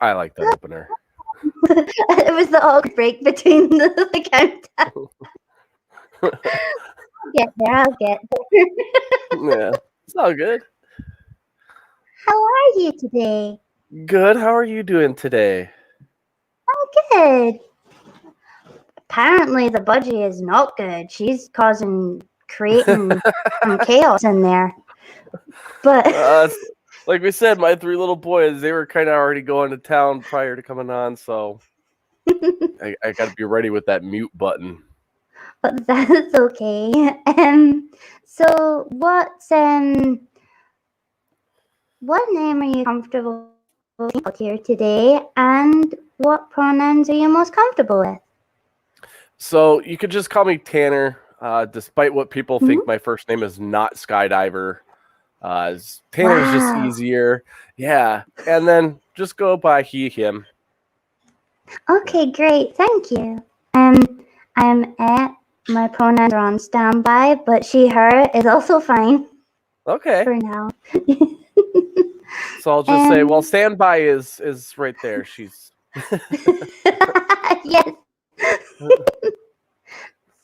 I like that opener. It was the awkward break between the countdown. I'll get there. Yeah, it's all good. How are you today? Good. How are you doing today? Good. Apparently the budgie is not good. She's creating some chaos in there. But like we said, my 3 little boys, they were kind of already going to town prior to coming on, so I got to be ready with that mute button. but that's okay. So what name are you comfortable with here today, and what pronouns are you most comfortable with? So you could just call me Tanner, despite what people Mm-hmm. think my first name is not Skydiver. Tanner's just easier. Yeah. And then just go by he, him. Okay, great. Thank you. I'm Ette. My pronouns are on standby, but she, her is also fine Okay. for now. So I'll just say, well, standby is right there. She's Yes.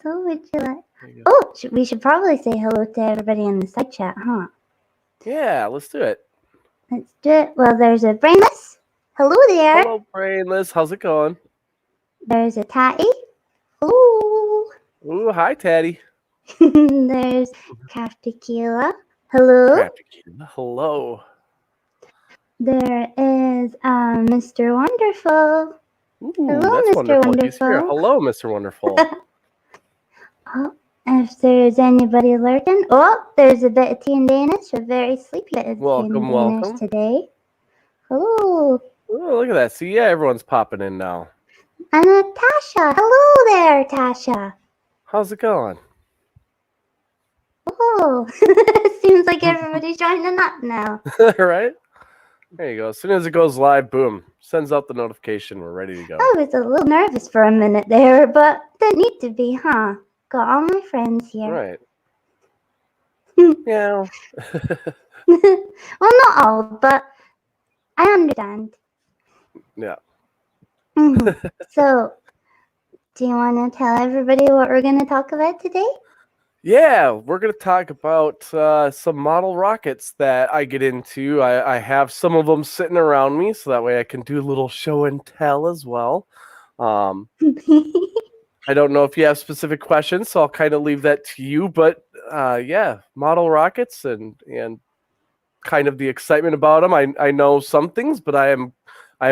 So would you like? Oh, we should probably say hello to everybody in the side chat, huh? Yeah, let's do it. Let's do it. Well, there's a Brainless. Hello there. Hello, Brainless. How's it going? There's a Tatty. Hello. Ooh, hi, Taddy. There's Calf Tequila. Hello. Crap, tequila. Hello. There is Mr. Wonderful. Ooh, hello, that's Mr. wonderful. Wonderful. He's here. Hello, Mr. Wonderful. Oh, if there's anybody lurking. Oh, there's a bit of tea and Danish. A very sleepy bit of tea and Danish today. Hello. Oh, look at that. See, yeah, everyone's popping in now. And Tasha. Hello there, Tasha. How's it going? Oh, seems like everybody's joining up now. Right? There you go. As soon as it goes live, boom, sends out the notification. We're ready to go. I was a little nervous for a minute there, but didn't need to be, huh? Got all my friends here. Right. Yeah. Well, not all, but I understand. Yeah. So, do you want to tell everybody what we're going to talk about today? Yeah, we're going to talk about some model rockets that I get into. I have some of them sitting around me, so that way I can do a little show and tell as well. I don't know if you have specific questions, so I'll kind of leave that to you. But yeah, model rockets and kind of the excitement about them. I know some things, but I am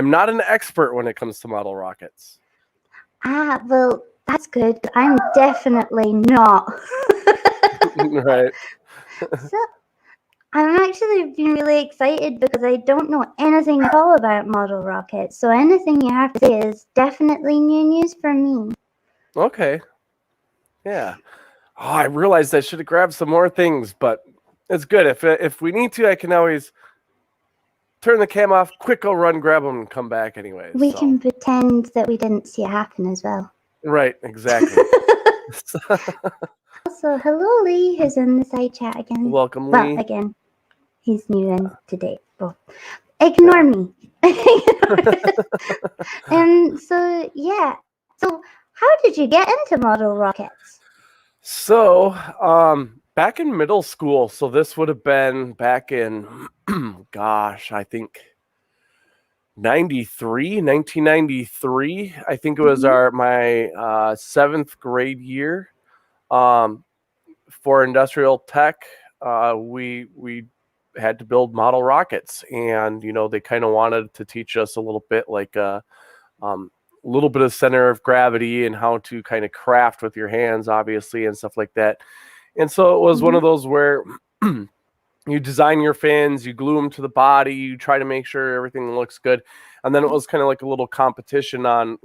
not an expert when it comes to model rockets. Well, that's good. I'm definitely not. Right. So, I'm actually been really excited because I don't know anything at all about model rockets. So anything you have to say is definitely new news for me. Okay. Yeah. Oh, I realized I should have grabbed some more things, but it's good. If we need to, I can always turn the cam off, quick go run, grab them, and come back anyway. We can pretend that we didn't see it happen as well. Right, exactly. Also, hello Lee, who's in the side chat again. Welcome, Lee. Well, again, he's new in today. Well, ignore me. And so, yeah. So, how did you get into model rockets? So, back in middle school, so this would have been back in, gosh, I think 1993. I think it was my 7th grade year. For industrial tech, we had to build model rockets, and they kind of wanted to teach us a little bit like a little bit of center of gravity and how to kind of craft with your hands, obviously, and stuff like that. And so it was one of those where you design your fins, you glue them to the body, you try to make sure everything looks good, and then it was kind of like a little competition on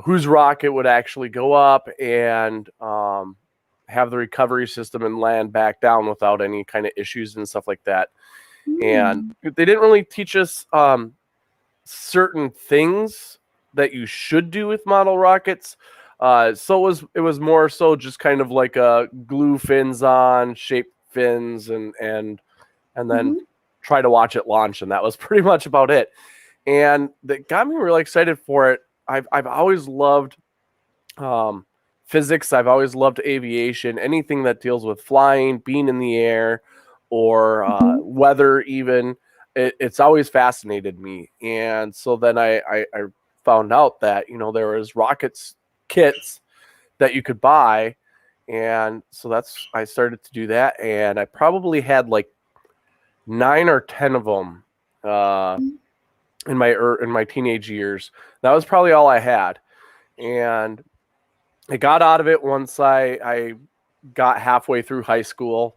whose rocket would actually go up and have the recovery system and land back down without any kind of issues and stuff like that. And they didn't really teach us certain things that you should do with model rockets. So it was more so just kind of like a glue fins on, shape fins, and then try to watch it launch, and that was pretty much about it. and that got me really excited for it. I've always loved physics. I've always loved aviation, anything that deals with flying, being in the air, or Mhm. weather even. It's always fascinated me. And so then I found out that, there was rockets kits that you could buy. And so I started to do that. And I probably had like 9 or 10 of them in my teenage years. That was probably all I had. And I got out of it once I got halfway through high school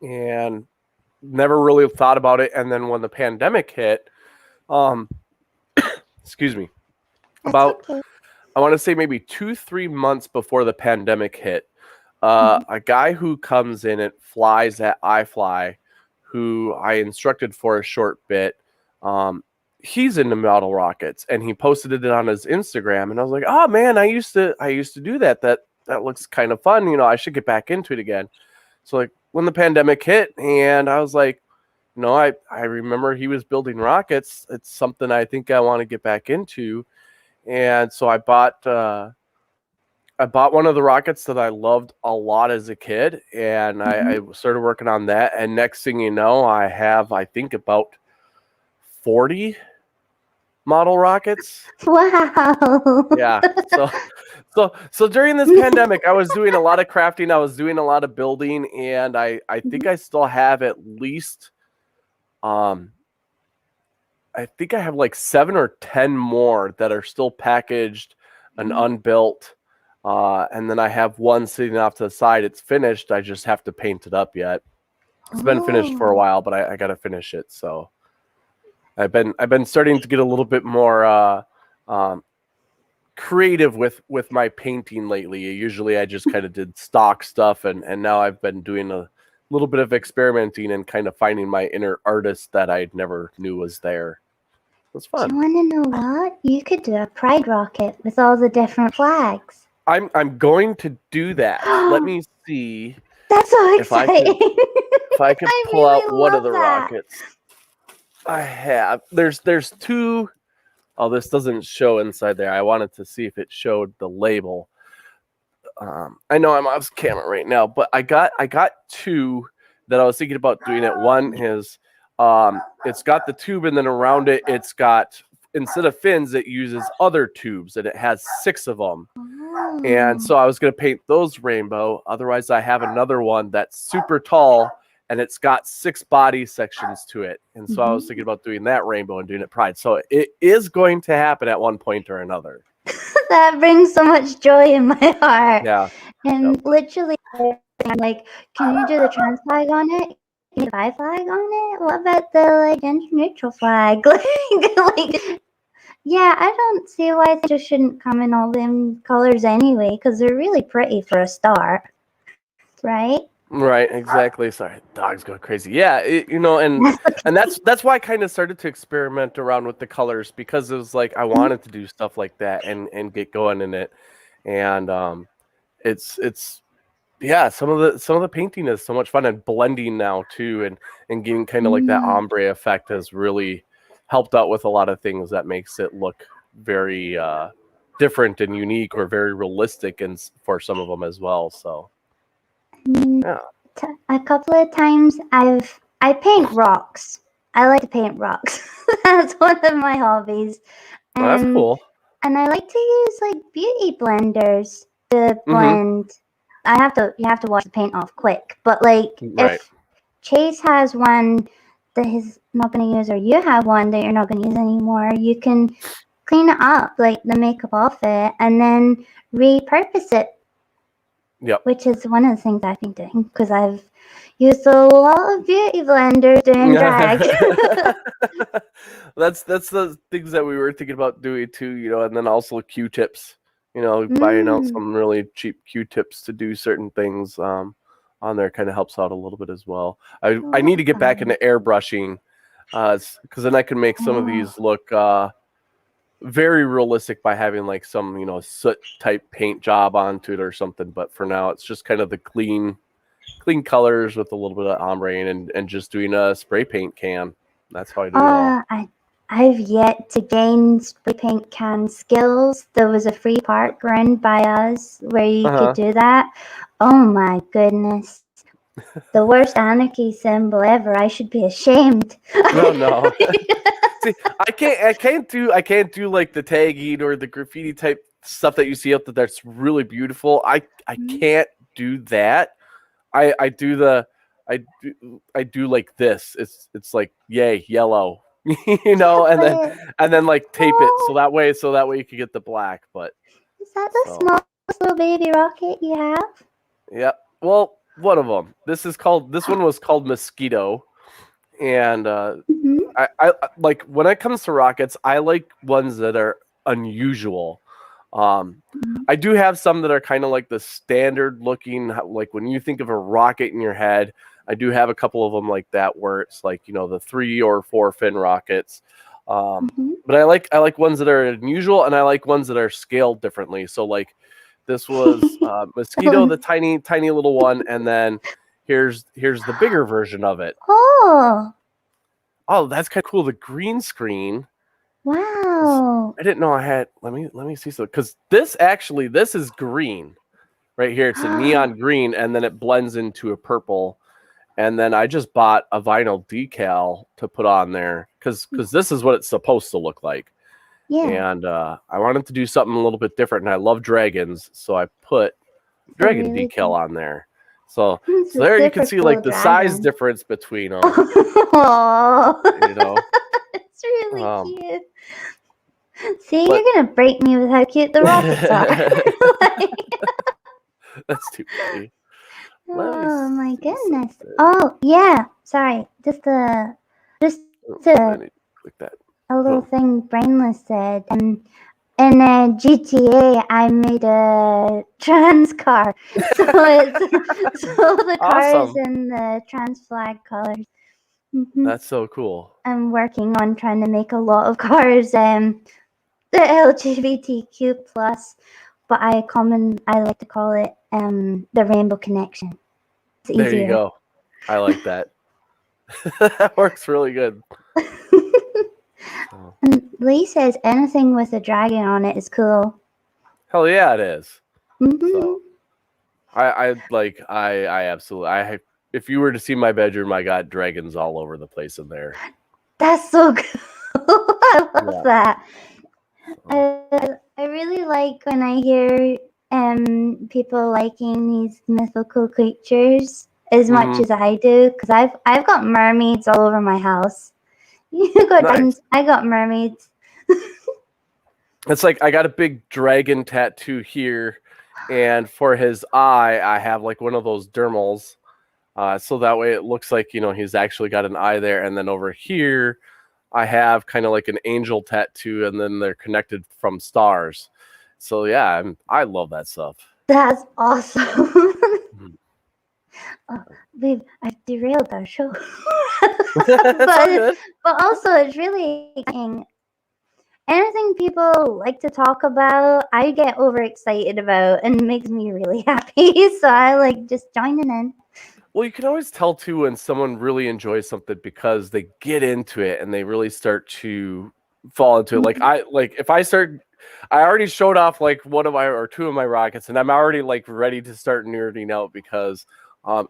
and never really thought about it. And then when the pandemic hit, um, excuse me, That's about, okay. I want to say maybe 2, 3 months before the pandemic hit, Mhm. a guy who comes in and flies at iFly, who I instructed for a short bit, um, he's into model rockets, and he posted it on his Instagram, and I was like, oh man, I used to do that. That looks kind of fun. I should get back into it again. So like when the pandemic hit, and I was like, I remember he was building rockets. It's something I think I want to get back into, and so I bought one of the rockets that I loved a lot as a kid, and I Mhm. started working on that. And next thing you know, I have, I think, about 40 model rockets. Wow. Yeah. So during this pandemic, I was doing a lot of crafting. I was doing a lot of building, and I think Mhm. I still have at least, um, I think I have like 7 or 10 more that are still packaged and unbuilt. And then I have one sitting off to the side. It's finished. I just have to paint it up yet. It's been finished for a Oh. while, but I got to finish it. So I've been starting to get a little bit more um, creative with my painting lately. Usually I just kind of did stock stuff, and now I've been doing a little bit of experimenting and kind of finding my inner artist that I never knew was there. It's Do you fun. want to know what? You could do a pride rocket with all the different flags. I'm going to do that. Let me see That's so if I could exciting. if I could I pull out really one of love the that. rockets I have. There's two. Oh, this doesn't show inside there. I wanted to see if it showed the label. I know I'm off camera right now, but I got two that I was thinking about doing it. One is it's got the tube, and then around it, it's got, instead of fins, it uses other tubes, and it has 6 of them. And Oh. so I was going to paint those rainbow. Otherwise, I have another one that's super tall, and it's got 6 body sections to it. And so I was thinking Mhm. about doing that rainbow and doing it pride. So it is going to happen at one point or another. That brings so much joy in my heart. Yeah. Yep. And literally, I'm like, can you do the trans flag on it? Can you do the bi flag on it? What about the like gender neutral flag? Yeah, I don't see why they just shouldn't come in all them colors anyway, because they're really pretty for a start, right? Right, exactly. Sorry, dog's going crazy. Yeah, and That's the that's why I kind of started to experiment around with the colors, because it was like I Mhm. wanted to do stuff like that and get going in it. And it's yeah, some of the painting is so much fun, and blending now too, and getting kind of like that Mm. ombre effect has really helped out with a lot of things that makes it look very different and unique, or very realistic, and for some of them as well. So Mm, yeah, a couple of times I paint rocks. I like to paint rocks. That's one of my hobbies. well, that's And cool. and I like to use like beauty blenders to Mm-hmm. blend. You have to wash the paint off quick. But like Right. if Chase has one that he's not gonna use, or you have one that you're not gonna use anymore, you can clean it up, like the makeup off it, and then repurpose it, Yep. which is one of the things I've been doing because I've used a lot of beauty blenders doing drag. That's the things that we were thinking about doing too, and then also Q-tips, buying out Mm. some really cheap Q-tips to do certain things on there kind of helps out a little bit as well. I need to get back Wow. into airbrushing, because then I can make some of Oh. these look very realistic by having like some, soot type paint job onto it or something. But for now, it's just kind of the clean colors with a little bit of ombre and just doing a spray paint can. That's how I do it all. I I've yet to gain spray paint can skills. There was a free park run by us where you could do that. Oh my goodness. The worst anarchy symbol ever. I should be ashamed. No. See, I can't do like the tagging or the graffiti type stuff that you see out there that's really beautiful. I can't do that. I do the I do like this. It's like yay, yellow. And then like tape it so that way you can get the black. But is that the smallest little baby rocket you have? Yeah. Well, one of them. This one was called Mosquito. And I like when it comes to rockets, I like ones that are unusual. I do have some that are kind of like the standard looking, like when you think of a rocket in your head, I do have a couple of them like that where it's like, the 3 or 4 fin rockets. But I like ones that are unusual, and I like ones that are scaled differently. So like this was Mosquito, the tiny little one, and then here's the bigger version of it. Oh, that's kind of cool. The green screen. Wow. I didn't know I had. Let me see. So, because this is green, right here. It's a neon green, and then it blends into a purple. And then I just bought a vinyl decal to put on there because this is what it's supposed to look like. Yeah. And I wanted to do something a little bit different, and I love dragons, so I put dragon decal on there. So there you can see like the size difference between them. It's really cute. See, you're gonna break me with how cute the rockets are. That's too funny. Oh my goodness. Oh yeah. Sorry. Just a click that. A little thing Brainless said. In GTA, I made a trans car, so the car is in the trans flag colors. That's so cool. I'm working on trying to make a lot of cars, the LGBTQ plus, but I like to call it the Rainbow Connection. It's easier. There you go. I like that. That works really good. And Lee says anything with a dragon on it is cool. Hell yeah, it is. So, I absolutely. If you were to see my bedroom, I got dragons all over the place in there. That's so cool. I love that. I really like when I hear people liking these mythical creatures as much as I do, because I've got mermaids all over my house. You got dragons, I got mermaids. It's like I got a big dragon tattoo here, and for his eye, I have like one of those dermals. So that way it looks like, he's actually got an eye there. And then over here, I have kind of like an angel tattoo, and then they're connected from stars. So yeah, I love that stuff. That's awesome. I've derailed our show. but also it's really exciting. Anything people like to talk about, I get overexcited about, and it makes me really happy. So I like just joining in. Well, you can always tell too when someone really enjoys something because they get into it and they really start to fall into it. I already showed off like one of my or two of my rockets, and I'm already like ready to start nerding out because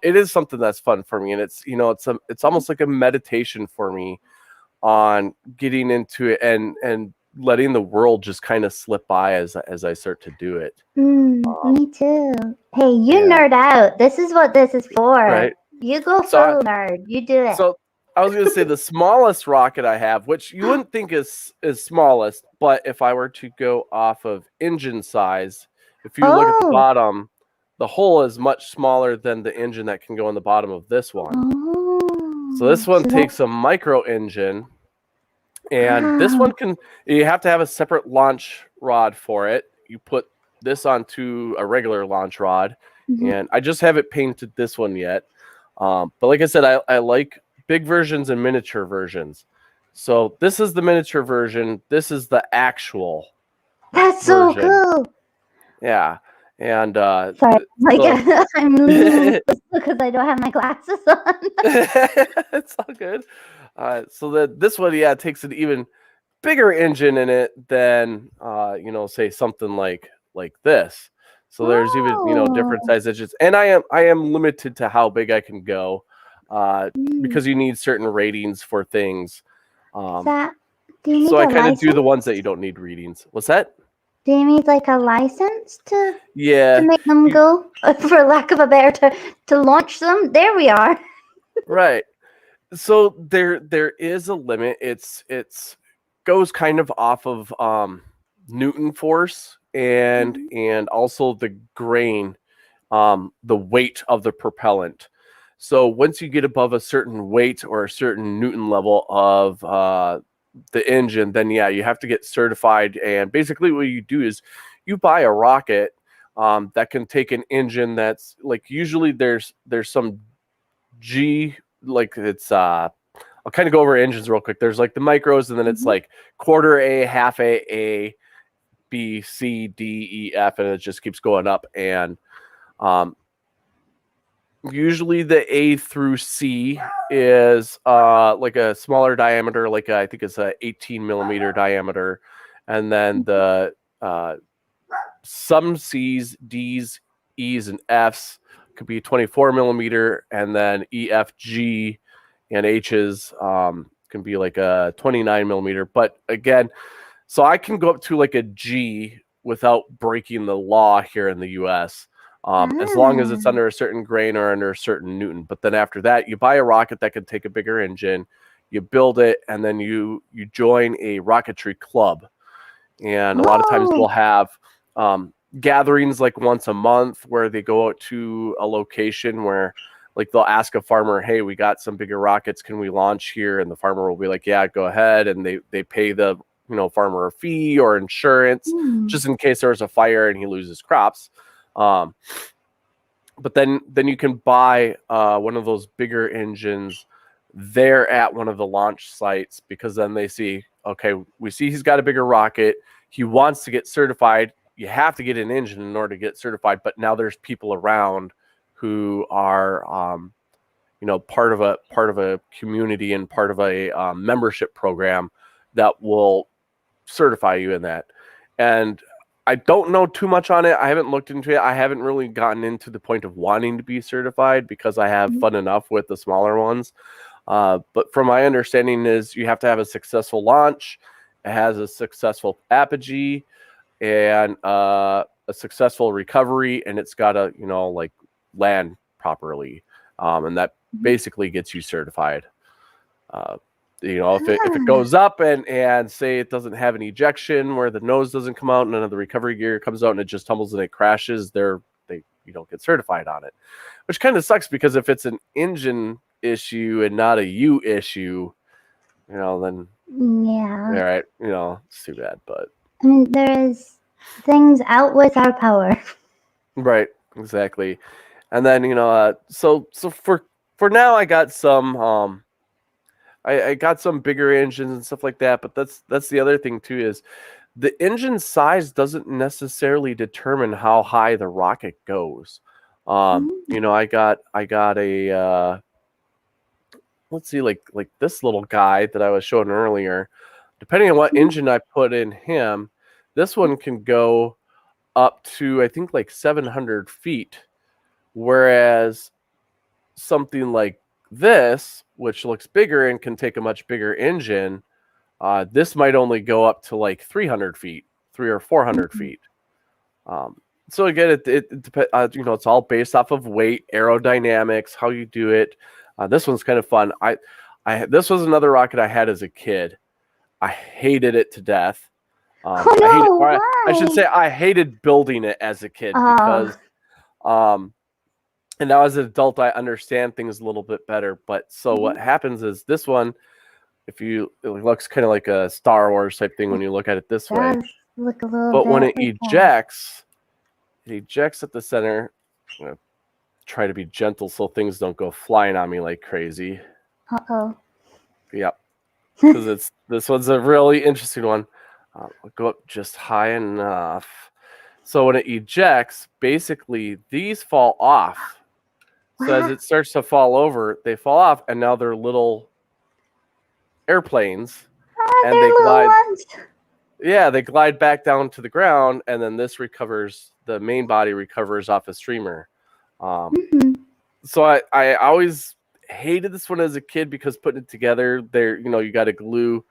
it is something that's fun for me, and it's it's almost like a meditation for me on getting into it and letting the world just kind of slip by as I start to do it. Me too. Hey, you nerd out. This is what this is for. Right? You go full nerd. You do it. So I was going to say the smallest rocket I have, which you wouldn't think is smallest, but if I were to go off of engine size, if you look at the bottom, the hole is much smaller than the engine that can go in the bottom of this one. So this one takes a micro engine. And this one you have to have a separate launch rod for it. You put this onto a regular launch rod, and I just haven't painted this one yet. But like I said, I like big versions and miniature versions. So this is the miniature version. This is the actual. That's version. So cool. Yeah. And sorry, I'm leaning because I don't have my glasses on. It's all good. So this one, takes an bigger engine in it than say something like this. So there's even different Oh. size engines, and I am limited to how big I can go, Mm. because you need certain ratings for things. Is Um, that? Do you so need I a kind of do the ones that license? you don't need readings. What's that? Do you need like a license to Yeah, make them you, go, for lack of a better, to launch them? There we are. right. So there is a limit. It's goes kind of off of Newton force and also the grain, the weight of the propellant. So once you get above a certain weight or a certain Newton level of the engine, then yeah, you have to get certified. And basically, what you do is you buy a rocket that can take an engine that's like usually there's some G, like it's I'll kind of go over engines real quick. There's like the micros, and then it's Mhm. like quarter A, half A, B, C, D, E, F, and it just keeps going up. And um, usually the A through C is like a smaller diameter, like I think it's a 18 millimeter diameter, and then the some C's, D's, E's, and F's could be 24 millimeter, and then E, F, G, and H's can be like a 29 millimeter. But again, so I can go up to like a G without breaking the law here in the US, as long as it's Ah. under a certain grain or under a certain Newton. But then after that, you buy a rocket that can take a bigger engine, you build it, and then you join a rocketry club. And a lot of times Oh. we'll have gatherings like once a month where they go out to a location where like they'll ask a farmer, hey, we got some bigger rockets, can we launch here? And the farmer will be like, yeah, go ahead. And they pay the farmer a fee or insurance Hmm. just in case there's a fire and he loses crops. um, but then you can buy one of those bigger engines there at one of the launch sites, because then they see, okay, we see he's got a bigger rocket, he wants to get certified. You have to get an engine in order to get certified, but now there's people around who are part of a community and part of a membership program that will certify you in that. And I don't know too much on it. I haven't looked into it. I haven't really gotten into the point of wanting to be certified because I have fun enough with the smaller ones. But from my understanding is you have to have a successful launch. It has a successful apogee and a successful recovery, and it's got to like land properly, and that basically gets you certified. Uh, if it Ah. goes up and say it doesn't have an ejection where the nose doesn't come out, none of the recovery gear comes out, and it just tumbles and it crashes, you don't get certified on it, which kind of sucks, because if it's an engine issue and not a U issue, then all Yeah. right, it's too bad. But I mean, there is things out with our power. right, exactly. And then so for now, I got some I got some bigger engines and stuff like that. But that's the other thing too, is the engine size doesn't necessarily determine how high the rocket goes. I got a let's see, like this little guy that I was showing earlier. Depending on what engine I put in him, this one can go up to I think like 700 feet, whereas something like this, which looks bigger and can take a much bigger engine, this might only go up to like 300 feet, 300 or 400 feet. So again, it's all based off of weight, aerodynamics, how you do it. This one's kind of fun. This was another rocket I had as a kid. I hated it to death. Oh I hated, no! or I should Why? say, I hated building it as a kid Oh. because, and now as an adult, I understand things a little bit better. But so what happens is this one, it looks kind of like a Star Wars type thing when you look at it this way. Does look a little But when bit it like that. ejects at the center. I'm gonna try to be gentle so things don't go flying on me like crazy. Uh-oh. Yep, because this one's a really interesting one. I'll go up just high enough. So when it ejects, basically these fall off. So as Wow. it starts to fall over, they fall off, and now they're little airplanes and they're they little glide. ones. Yeah, they glide back down to the ground, and then this recovers. The main body recovers off a streamer. Mhm. So I always hated this one as a kid because putting it together, there, you got to glue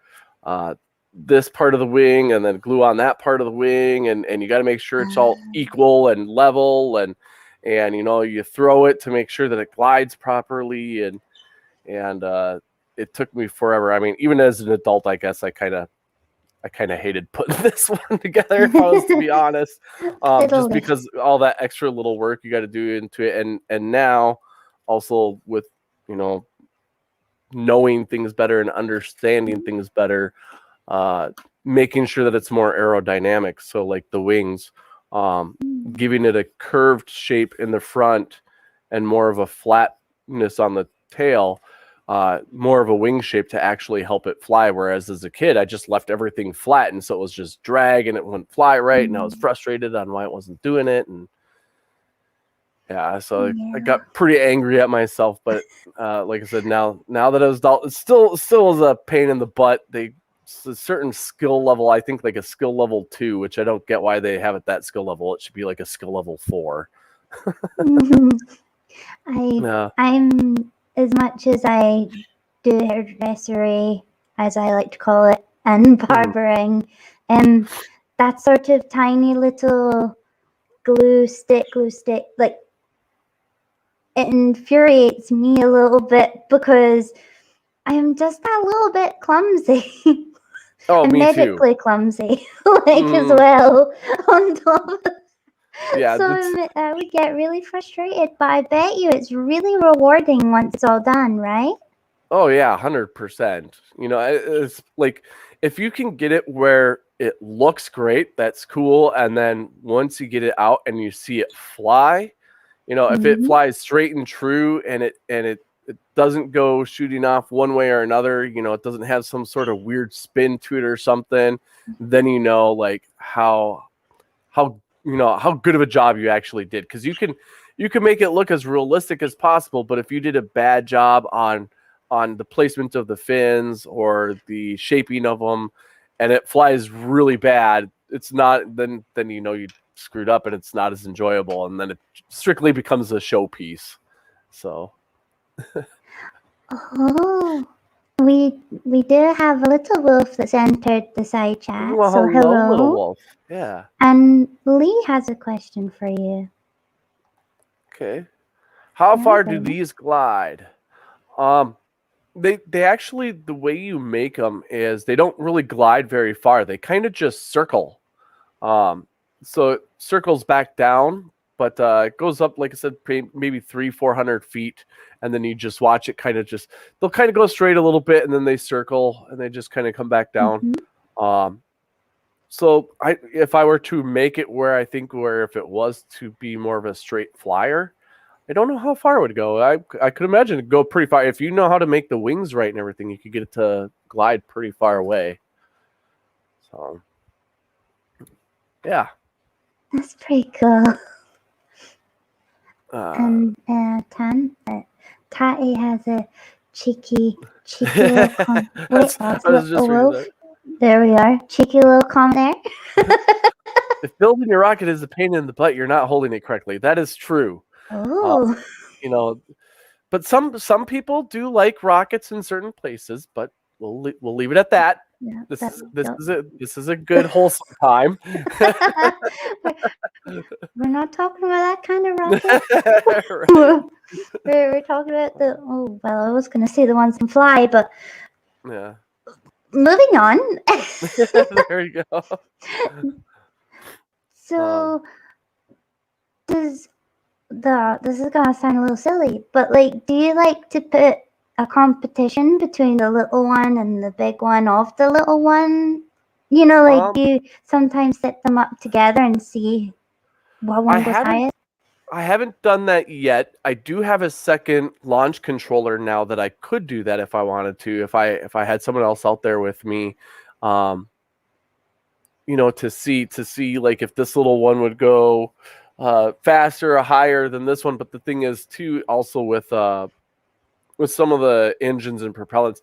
uh, this part of the wing and then glue on that part of the wing, and you got to make sure it's all equal and level, and you throw it to make sure that it glides properly, and it took me forever. I mean, even as an adult, I guess I kind of hated putting this one together, if I was to be honest, just Totally. because all that extra little work you got to do into it, and now also with you know knowing things better and understanding things better, uh, making sure that it's more aerodynamic. So like the wings, giving it a curved shape in the front and more of a flatness on the tail. More of a wing shape to actually help it fly. Whereas as a kid, I just left everything flat, and so it was just drag, and it wouldn't fly right, and I was frustrated on why it wasn't doing it. And yeah, so I Yeah. got pretty angry at myself. But like I said, now that I was adult, it still was a pain in the butt. It's a certain skill level, I think like a skill level 2, which I don't get why they have it that skill level. It should be like a skill level 4. Yeah. I'm, as much as I do hairdressery, as I like to call it, and barbering, that sort of tiny little glue stick, like, it infuriates me a little bit because I am just a little bit clumsy. Oh, and me too. medically clumsy, as well, on top of Yeah, so I would get really frustrated, but I bet you it's really rewarding once it's all done, right? oh yeah, 100%. It's like if you can get it where it looks great, that's cool. And then once you get it out and you see it fly, if it flies straight and true, and it doesn't go shooting off one way or another, it doesn't have some sort of weird spin to it or something, then like how good of a job you actually did, because you can make it look as realistic as possible, but if you did a bad job on the placement of the fins or the shaping of them, and it flies really bad, it's not then you screwed up, and it's not as enjoyable, and then it strictly becomes a showpiece. So Oh, we do have a little wolf that's entered the side chat. well, So hello, little hello. wolf. Yeah. And Lee has a question for you. Okay. How There far we do go. these glide? They actually, the way you make them is they don't really glide very far. They kind of just circle. So it circles back down, but it goes up, like I said, maybe 300-400 feet, and then you just watch it they'll kind of go straight a little bit, and then they circle, and they just kind of come back down. So if I were to make it where if it was to be more of a straight flyer, I don't know how far it would go. I could imagine it go pretty far. If you know how to make the wings right and everything, you could get it to glide pretty far away. So, yeah. That's pretty cool. Uh, Tatty has a cheeky little comment. Wait, I was just reading wolf. that. There we are. Cheeky little comment there. If building your rocket is a pain in the butt, you're not holding it correctly. That is true. Oh. You know, but some people do like rockets in certain places, but we'll leave it at that. Yeah, This is a good wholesome time. We're not talking about that kind of rocket. We're talking about I was going to say the ones that fly, but Yeah. moving on. There you go. So, this is gonna sound a little silly, but like, do you like to put a competition between the little one and the big one of the little one? Like you sometimes set them up together and see what one goes highest. I haven't done that yet. I do have a second launch controller now that I could do that if I wanted to. If I had someone else out there with me, to see like if this little one would go faster or higher than this one. But the thing is too, also with some of the engines and propellants,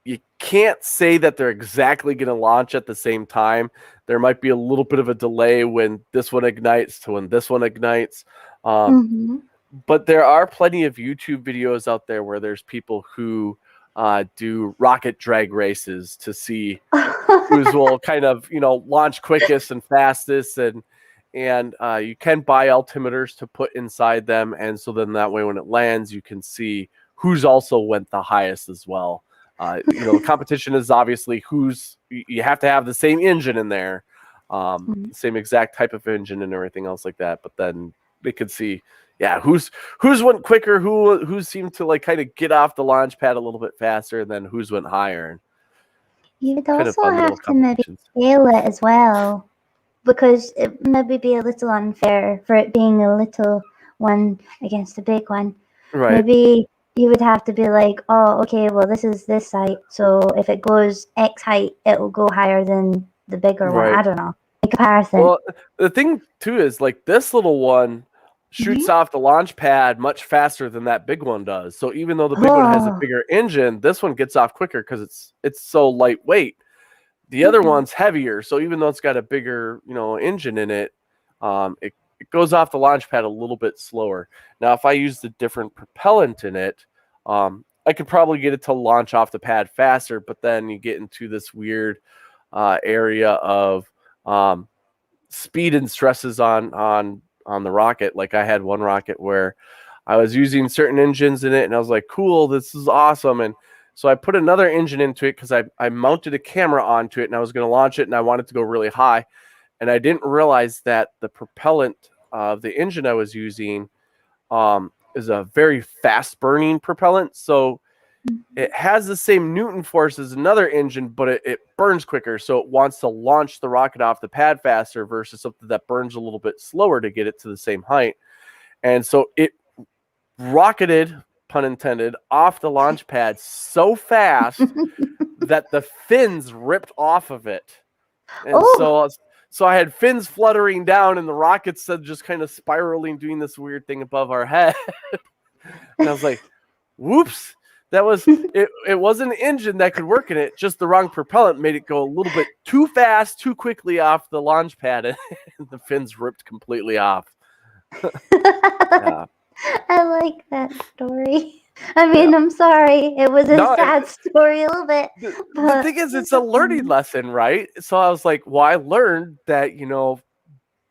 you can't say that they're exactly going to launch at the same time. There might be a little bit of a delay when this one ignites to when this one ignites. But there are plenty of YouTube videos out there where there's people who do rocket drag races to see whose will kind of, launch quickest and fastest. And you can buy altimeters to put inside them. And so then that way when it lands, you can see who's also went the highest as well. The competition is obviously you have to have the same engine in there, same exact type of engine and everything else like that. But then they could see, who's went quicker, who seemed to like kind of get off the launch pad a little bit faster, and then who's went higher. You would also have to maybe scale it as well, because it maybe be a little unfair for it being a little one against a big one. Right. Maybe you would have to be like, oh, okay, well, this is this height, so if it goes X height, it will go higher than the bigger one. I don't know. In comparison. Well, the thing, too, is like this little one shoots off the launch pad much faster than that big one does. So even though the big one has a bigger engine, this one gets off quicker because it's so lightweight. The other one's heavier, so even though it's got a bigger, engine in it, it goes off the launch pad a little bit slower. Now, if I used a different propellant in it, I could probably get it to launch off the pad faster, but then you get into this weird area of speed and stresses on the rocket. Like I had one rocket where I was using certain engines in it, and I was like, cool, this is awesome. And so I put another engine into it because I mounted a camera onto it, and I was going to launch it, and I wanted to go really high. And I didn't realize that the propellant of the engine I was using is a very fast-burning propellant. So it has the same Newton force as another engine, but it burns quicker. So it wants to launch the rocket off the pad faster versus something that burns a little bit slower to get it to the same height. And so it rocketed, pun intended, off the launch pad so fast that the fins ripped off of it. And so I had fins fluttering down, and the rockets just kind of spiraling, doing this weird thing above our head. And I was like, whoops. That was it. It wasn't an engine that could work in it. Just the wrong propellant made it go a little bit too fast, too quickly off the launch pad, and the fins ripped completely off. I like that story. I mean, I'm sorry. It was a sad story a little bit. The thing is, it's a learning lesson, right? So I was like, well, I learned that,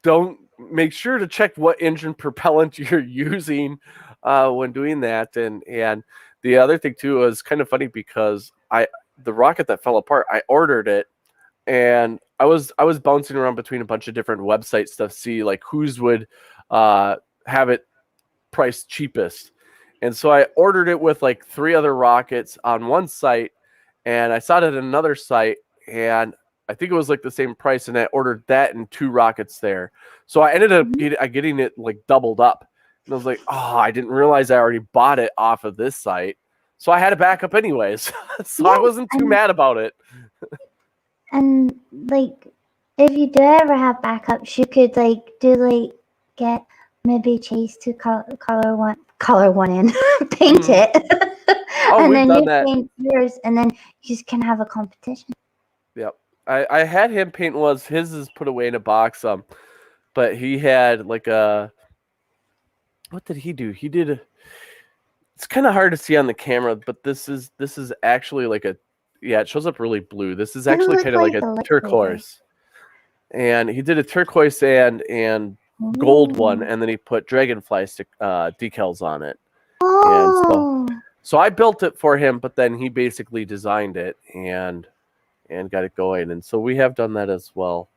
don't make sure to check what engine propellant you're using when doing that. And the other thing, too, was kind of funny because the rocket that fell apart, I ordered it, and I was bouncing around between a bunch of different websites to see like whose would have it priced cheapest. And so I ordered it with like 3 other rockets on one site, and I saw it at another site, and I think it was like the same price, and I ordered that and 2 rockets there. So I ended up getting it like doubled up. And I was like, oh, I didn't realize I already bought it off of this site. So I had a backup anyways. So I wasn't too mad about it. And like, if you do ever have backups, you could get maybe Chase to color one in, paint it. And then you paint yours, and then you just can have a competition. Yep. I had him paint his is put away in a box. But he had like what did he do? He did it's kind of hard to see on the camera, but this is actually like it shows up really blue. This is actually kind of like a turquoise. And he did a turquoise and gold one, and then he put dragonfly decals on it. And so I built it for him, but then he basically designed it and got it going. And so we have done that as well.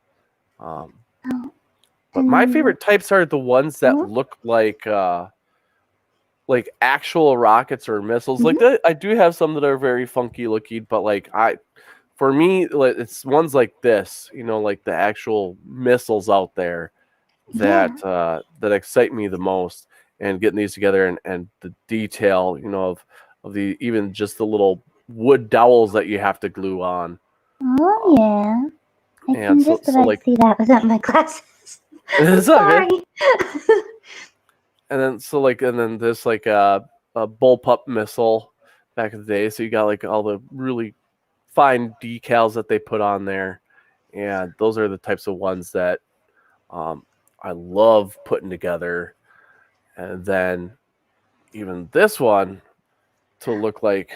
But my favorite types are the ones that look like actual rockets or missiles. Like that, I do have some that are very funky looking, but for me, it's ones like this, like the actual missiles out there that excite me the most. And getting these together and the detail, of the even just the little wood dowels that you have to glue on. Oh yeah, I can just about see that without my glasses. Sorry. And then this like a bullpup missile back in the day. So you got like all the really fine decals that they put on there, and those are the types of ones that I love putting together. And then even this one to look like,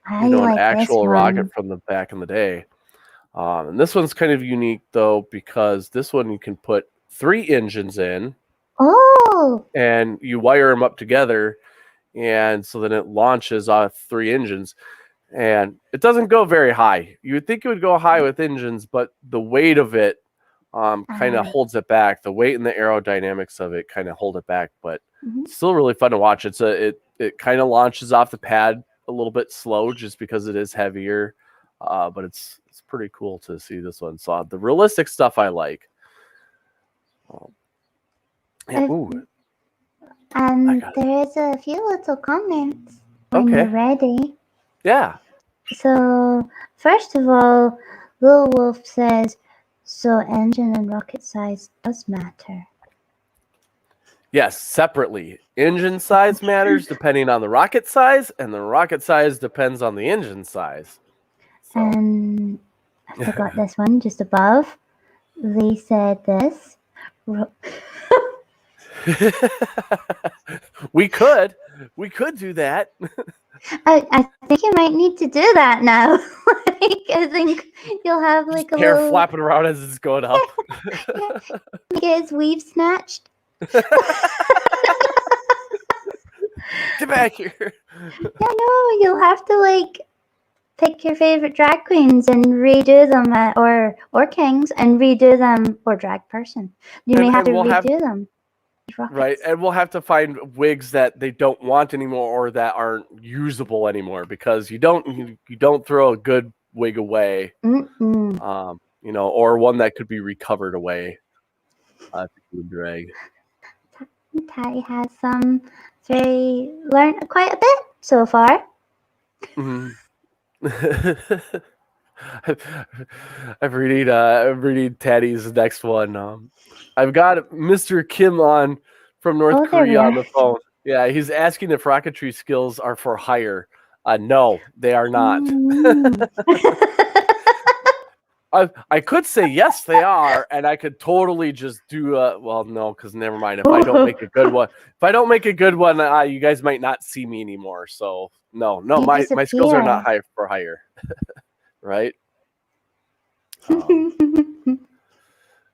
I an like this actual rocket one. from the back in the day. And this one's kind of unique though, because this one you can put 3 engines in, Oh, and you wire them up together, and so then it launches off 3 engines, and it doesn't go very high. You would think it would go high with engines, but the weight of it kind of holds it back. The weight and the aerodynamics of it kind of hold it back, but mhm. still really fun to watch. It kind of launches off the pad a little bit slow just because it is heavier, but it's pretty cool to see this one. So the realistic stuff I like. Yeah, ooh, And there's a few little comments when okay. you're ready. Yeah. So, first of all, Lil Wolf says, so engine and rocket size does matter. Yes, separately. Engine size matters depending on the rocket size, and the rocket size depends on the engine size. So. And I forgot this one just above. They said this. we could do that. I think you might need to do that now. I think you'll have like a hair little flapping around as it's going up. get his weave snatched. Get back here. Yeah, no, you'll have to like pick your favorite drag queens and redo them, or kings and redo them, or drag person. You may have to redo them. Right, and we'll have to find wigs that they don't want anymore or that aren't usable anymore, because you don't throw a good wig away, or one that could be recovered away. Drag. Patty has learned quite a bit so far. Mm-hmm. I'm reading Taddy's next one. I've got Mr. Kim on from North Korea on the phone. Yeah, he's asking if rocketry skills are for hire. No, they are not. I could say yes, they are, and I could totally just do well, no, because never mind. If I don't make a good one, you guys might not see me anymore. So no, my skills are not for hire. Right?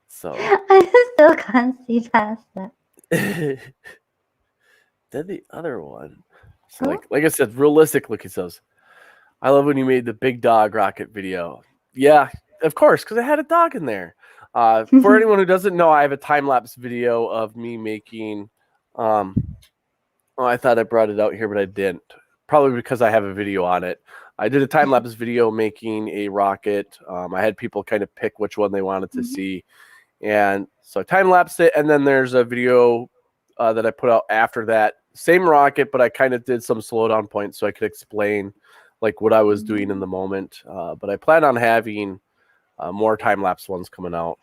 So I still can't see past that. Then the other one. So like I said, realistic look at those. I love when you made the big dog rocket video. Yeah, of course, because I had a dog in there. For anyone who doesn't know, I have a time-lapse video of me making I thought I brought it out here, but I didn't. Probably because I have a video on it. I did a time-lapse video making a rocket. I had people kind of pick which one they wanted to see. And so I time-lapsed it, and then there's a video that I put out after that. Same rocket, but I kind of did some slowdown points so I could explain like what I was doing in the moment. But I plan on having more time-lapse ones coming out.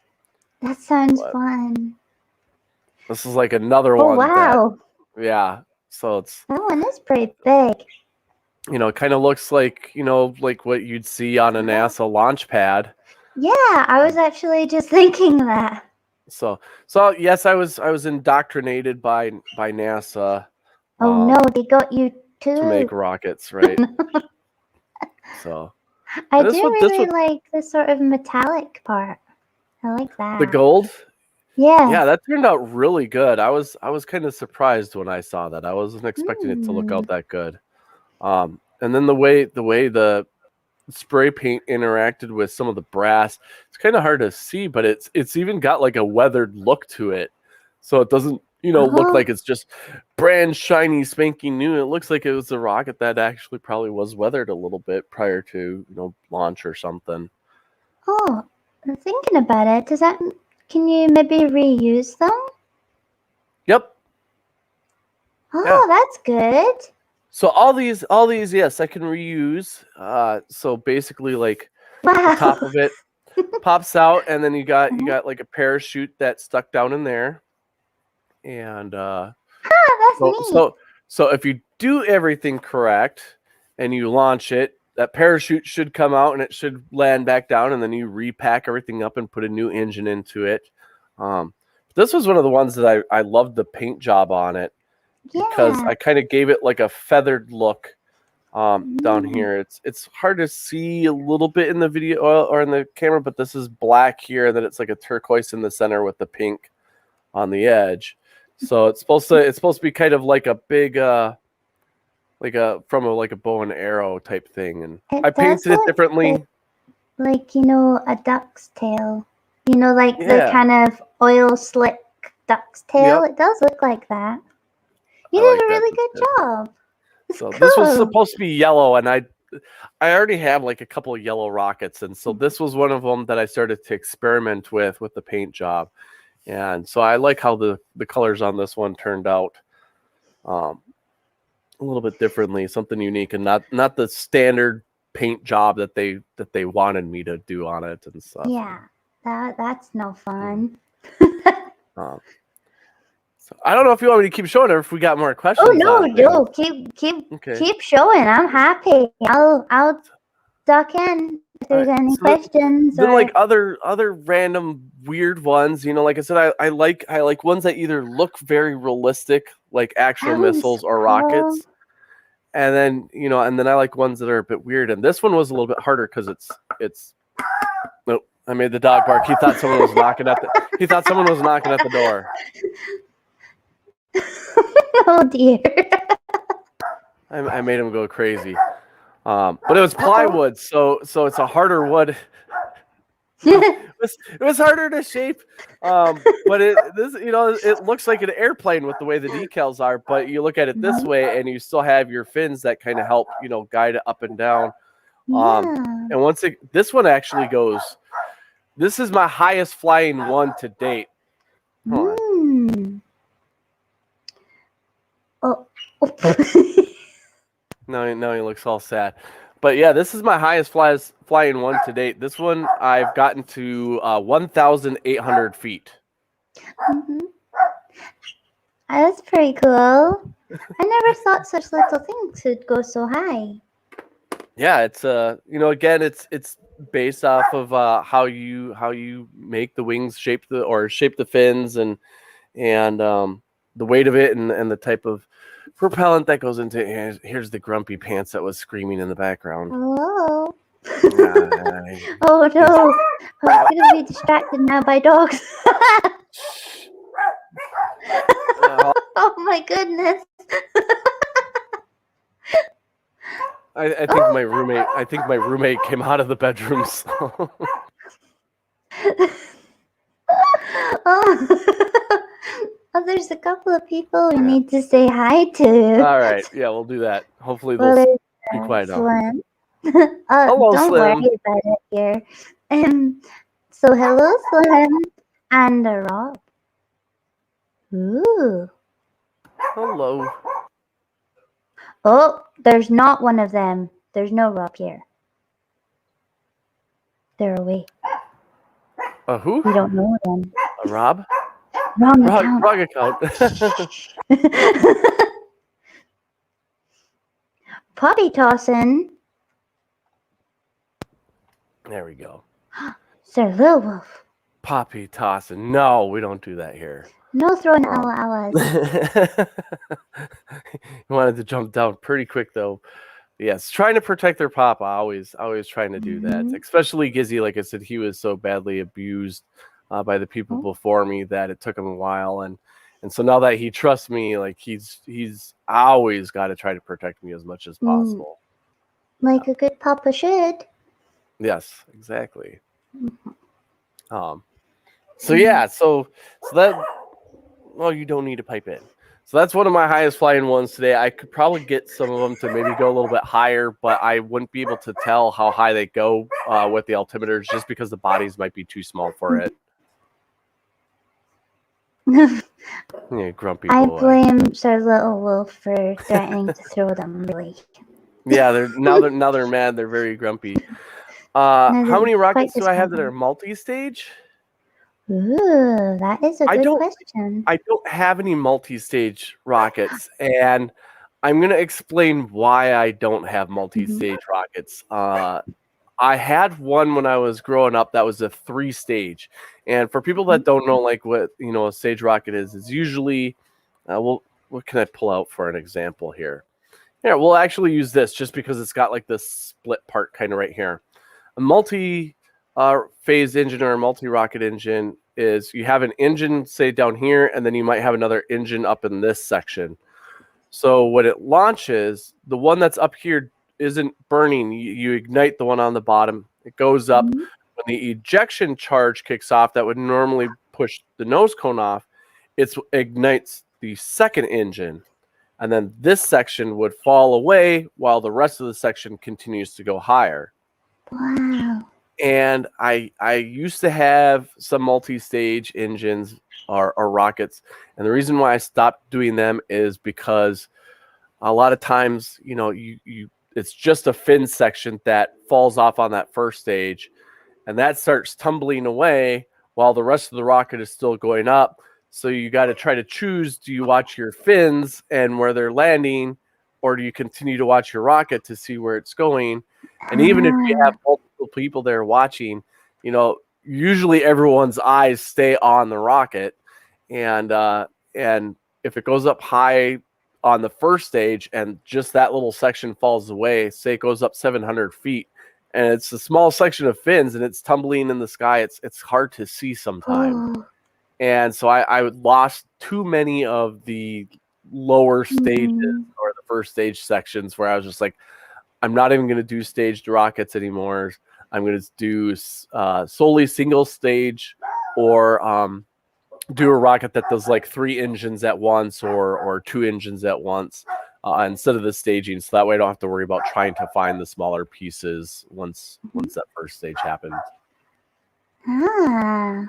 That sounds fun. This is like another one. Wow. Yeah. So that one is pretty big. It kind of looks like, like what you'd see on a NASA launch pad. Yeah, I was actually just thinking that. So yes, I was indoctrinated by NASA. Oh no, they got you too. To make rockets, right? So I do really like the sort of metallic part. I like that. The gold? Yeah. Yeah, that turned out really good. I was kind of surprised when I saw that. I wasn't expecting it to look out that good. And then the way the spray paint interacted with some of the brass, it's kind of hard to see, but it's even got like a weathered look to it. So it doesn't, look like it's just brand shiny spanking new. It looks like it was a rocket that actually probably was weathered a little bit prior to, launch or something. Oh, I'm thinking about it. Can you maybe reuse them? Yep. Oh, yeah. That's good. So all these, yes, I can reuse. So basically, like the top of it pops out, and then you got like a parachute that's stuck down in there, and that's neat. So if you do everything correct and you launch it, that parachute should come out and it should land back down, and then you repack everything up and put a new engine into it. This was one of the ones that I loved the paint job on it because I kind of gave it like a feathered look down here. It's hard to see a little bit in the video or in the camera, but this is black here, and then it's like a turquoise in the center with the pink on the edge. So it's supposed to be kind of like a big like a bow and arrow type thing, and I painted it differently. Like a duck's tail. Like the kind of oil slick duck's tail. Yep. It does look like that. You did a really good job. So cool. This was supposed to be yellow, and I already have like a couple of yellow rockets, and so this was one of them that I started to experiment with the paint job. And so I like how the colors on this one turned out a little bit differently, something unique, and not the standard paint job that they wanted me to do on it and stuff. Yeah, that's no fun. So I don't know if you want me to keep showing, or if we got more questions. Oh no, keep showing. I'm happy. I'll duck in if there's any questions. Then like other random weird ones, like I said, I like ones that either look very realistic, like actual missiles or rockets, and then and then I like ones that are a bit weird. And this one was a little bit harder because it's. Nope, I made the dog bark. He thought someone was knocking at the door. Oh dear. I made him go crazy. But it was plywood, so it's a harder wood. It was harder to shape. But it looks like an airplane with the way the decals are, but you look at it this way and you still have your fins that kind of help, guide it up and down. And this one actually goes, this is my highest flying one to date. Oh. Now he looks all sad. But yeah, this is my highest flying one to date. This one I've gotten to 1,800 feet. Mm-hmm. That's pretty cool. I never thought such little things could go so high. Yeah, it's again, it's based off of how you make the wings, shape the fins, and the weight of it, and the type of propellant that goes into it. Here's the grumpy pants that was screaming in the background. Hello. Oh no! I'm gonna be distracted now by dogs. Oh my goodness! I think my roommate came out of the bedroom. So. Oh, there's a couple of people we need to say hi to. All right, yeah, we'll do that. Hopefully they'll be quiet now. Slim. Hello, don't Slim. worry about it here. So hello, Slim and Rob. Ooh. Hello. Oh, there's not one of them. There's no Rob here. They're away. Who? We don't know them. Rob? Wrong account. Poppy tossing. There we go. Sir Lil Wolf. Poppy tossing. No, we don't do that here. No throwing awas. He wanted to jump down pretty quick though. Yes, trying to protect their papa. Always trying to do that. Especially Gizzy, like I said, he was so badly abused by the people before me that it took him a while, and so now that he trusts me, like he's always got to try to protect me as much as possible. Like a good papa should. Yes, exactly. So yeah, so that, well, you don't need to pipe in. So that's one of my highest flying ones today. I could probably get some of them to maybe go a little bit higher, but I wouldn't be able to tell how high they go with the altimeters just because the bodies might be too small for it. Yeah, grumpy boy. I blame Sir Little Wolf for threatening to throw them. Really. Yeah, they're mad. They're very grumpy. How many rockets do I have that are multi-stage? Ooh, that is a good question. I don't have any multi-stage rockets, and I'm gonna explain why I don't have Mhm. multi-stage rockets. I had one when I was growing up that was a 3-stage, and for people that don't know, like what a stage rocket is usually, well, what can I pull out for an example here? Yeah, we'll actually use this just because it's got like this split part kind of right here. A multi phase engine or a multi rocket engine is you have an engine, say, down here, and then you might have another engine up in this section. So when it launches, the one that's up here isn't burning. You ignite the one on the bottom. It goes up. Mhm. When the ejection charge kicks off, that would normally push the nose cone off. It ignites the second engine, and then this section would fall away while the rest of the section continues to go higher. Wow. And I used to have some multi-stage engines or rockets, and the reason why I stopped doing them is because a lot of times, you it's just a fin section that falls off on that first stage, and that starts tumbling away while the rest of the rocket is still going up. So you got to try to choose: do you watch your fins and where they're landing, or do you continue to watch your rocket to see where it's going? And even if you have Ah. multiple people there watching, usually everyone's eyes stay on the rocket, and if it goes up high on the first stage and just that little section falls away, say it goes up 700 feet, and it's a small section of fins and it's tumbling in the sky, it's hard to see sometimes. Oh. And so I lost too many of the lower stages Mhm. or the first stage sections where I was just like, I'm not even going to do staged rockets anymore. I'm going to do solely single stage, or do a rocket that does like 3 engines at once, or 2 engines at once, instead of the staging. So that way I don't have to worry about trying to find the smaller pieces once that first stage happens. Ah.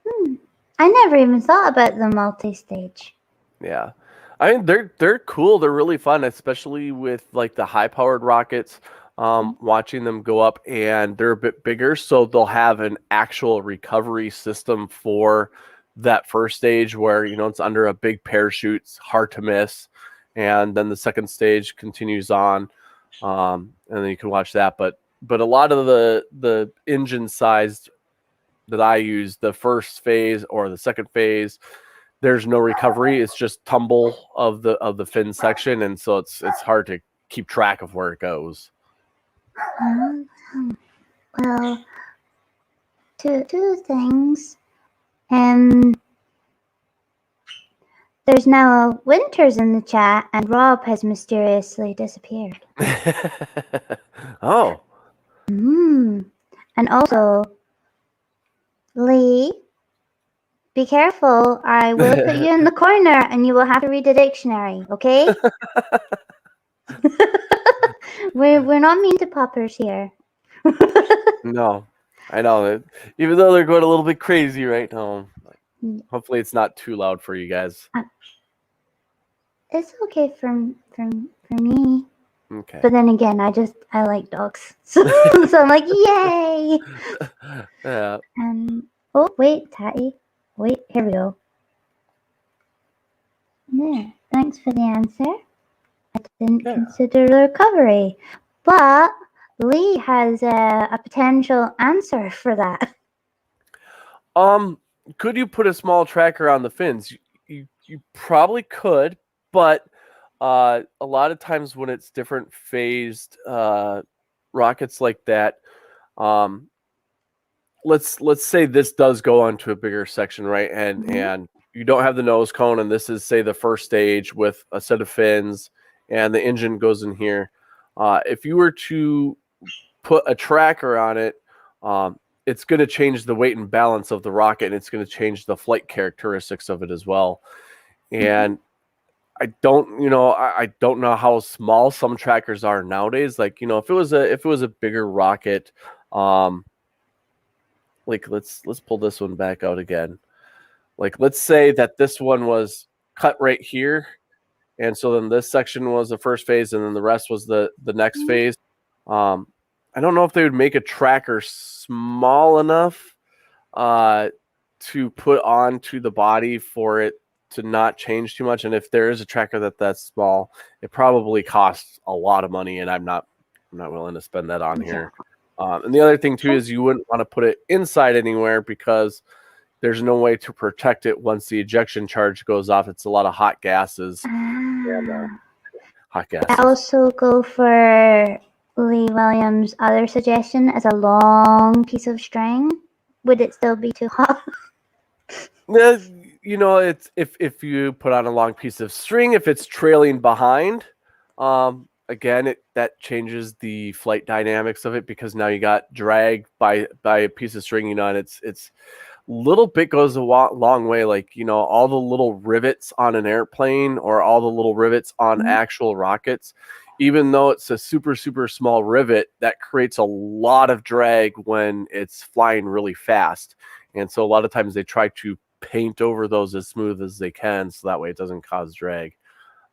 Hmm. I never even thought about the multi-stage. Yeah. I mean, they're cool. They're really fun, especially with like the high powered rockets. Watching them go up, and they're a bit bigger, so they'll have an actual recovery system for that first stage where it's under a big parachute, it's hard to miss, and then the second stage continues on, and then you can watch that. But a lot of the engine sized that I use, the first phase or the second phase, there's no recovery. It's just tumble of the fin section, and so it's hard to keep track of where it goes. Um, well, two things. Um, there's now a Winters in the chat, and Rob has mysteriously disappeared. Oh, And also, Lee, be careful. I will put you in the corner, and you will have to read the dictionary. Okay? we're not mean to puppers here. no, I know that. Even though they're going a little bit crazy right now, hopefully it's not too loud for you guys. It's okay for me. Okay. But then again, I like dogs, so I'm like, yay! Yeah. Oh wait, Tatty, wait, here we go. Yeah, thanks for the answer. I didn't consider the recovery, but Lee has a potential answer for that. Could you put a small tracker on the fins? You probably could, but a lot of times when it's different phased rockets like that, um, let's say this does go onto a bigger section, right? And you don't have the nose cone, and this is, say, the first stage with a set of fins, and the engine goes in here. If you were to put a tracker on it, it's going to change the weight and balance of the rocket, and it's going to change the flight characteristics of it as well. And I don't know how small some trackers are nowadays. Like, if it was a bigger rocket, like let's pull this one back out again. Like, let's say that this one was cut right here, and so then this section was the first phase, and then the rest was the next phase. Um, I don't know if they would make a tracker small enough to put onto the body for it to not change too much. And if there is a tracker that's small, it probably costs a lot of money, and I'm not willing to spend that on here. And the other thing too is you wouldn't want to put it inside anywhere because there's no way to protect it once the ejection charge goes off. It's a lot of hot gases. Hot gases. I also go for Lee Williams' other suggestion as a long piece of string. Would it still be too hot? You know, it's if you put on a long piece of string, if it's trailing behind, again, that changes the flight dynamics of it because now you got drag by a piece of string, you know, and it's little bit goes a long way. Like, you know, all the little rivets on an airplane or all the little rivets on actual rockets, even though it's a super, super small rivet, that creates a lot of drag when it's flying really fast. And so a lot of times they try to paint over those as smooth as they can so that way it doesn't cause drag.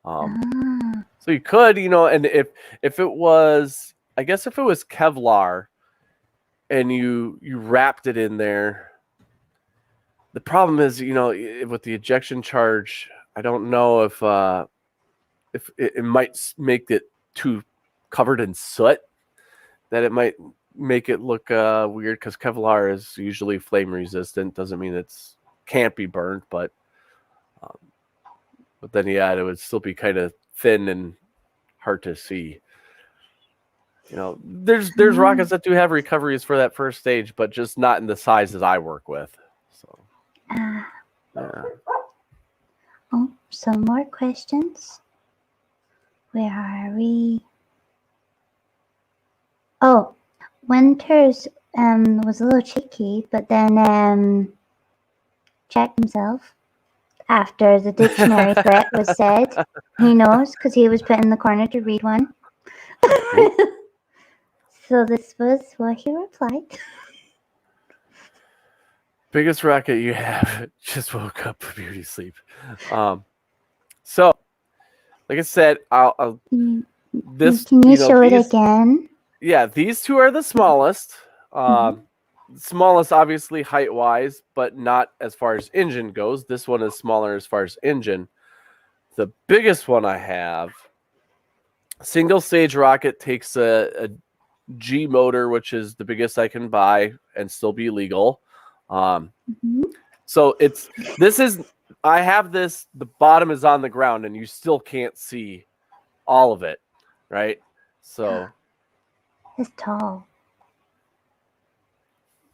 So you could, you know, and if it was, I guess if it was Kevlar and you wrapped it in there, the problem is, you know, with the ejection charge, I don't know if it might make it too covered in soot, that it might make it look weird because Kevlar is usually flame resistant. Doesn't mean it's can't be burned, but then yeah, it would still be kind of thin and hard to see. You know, there's rockets that do have recoveries for that first stage, but just not in the size that I work with. So yeah. Oh, some more questions. Where are we? Oh, Winters was a little cheeky, but then checked himself after the dictionary threat was said. He knows because he was put in the corner to read one. So this was what he replied. Biggest rocket you have. Just woke up from beauty sleep. So, like I said, I'll this. Can you show it again? Yeah, these two are the smallest. Smallest, obviously, height-wise, but not as far as engine goes. This one is smaller as far as engine. The biggest one I have, single-stage rocket, takes a G motor, which is the biggest I can buy and still be legal. So I have this, the bottom is on the ground and you still can't see all of it, right? So it's tall.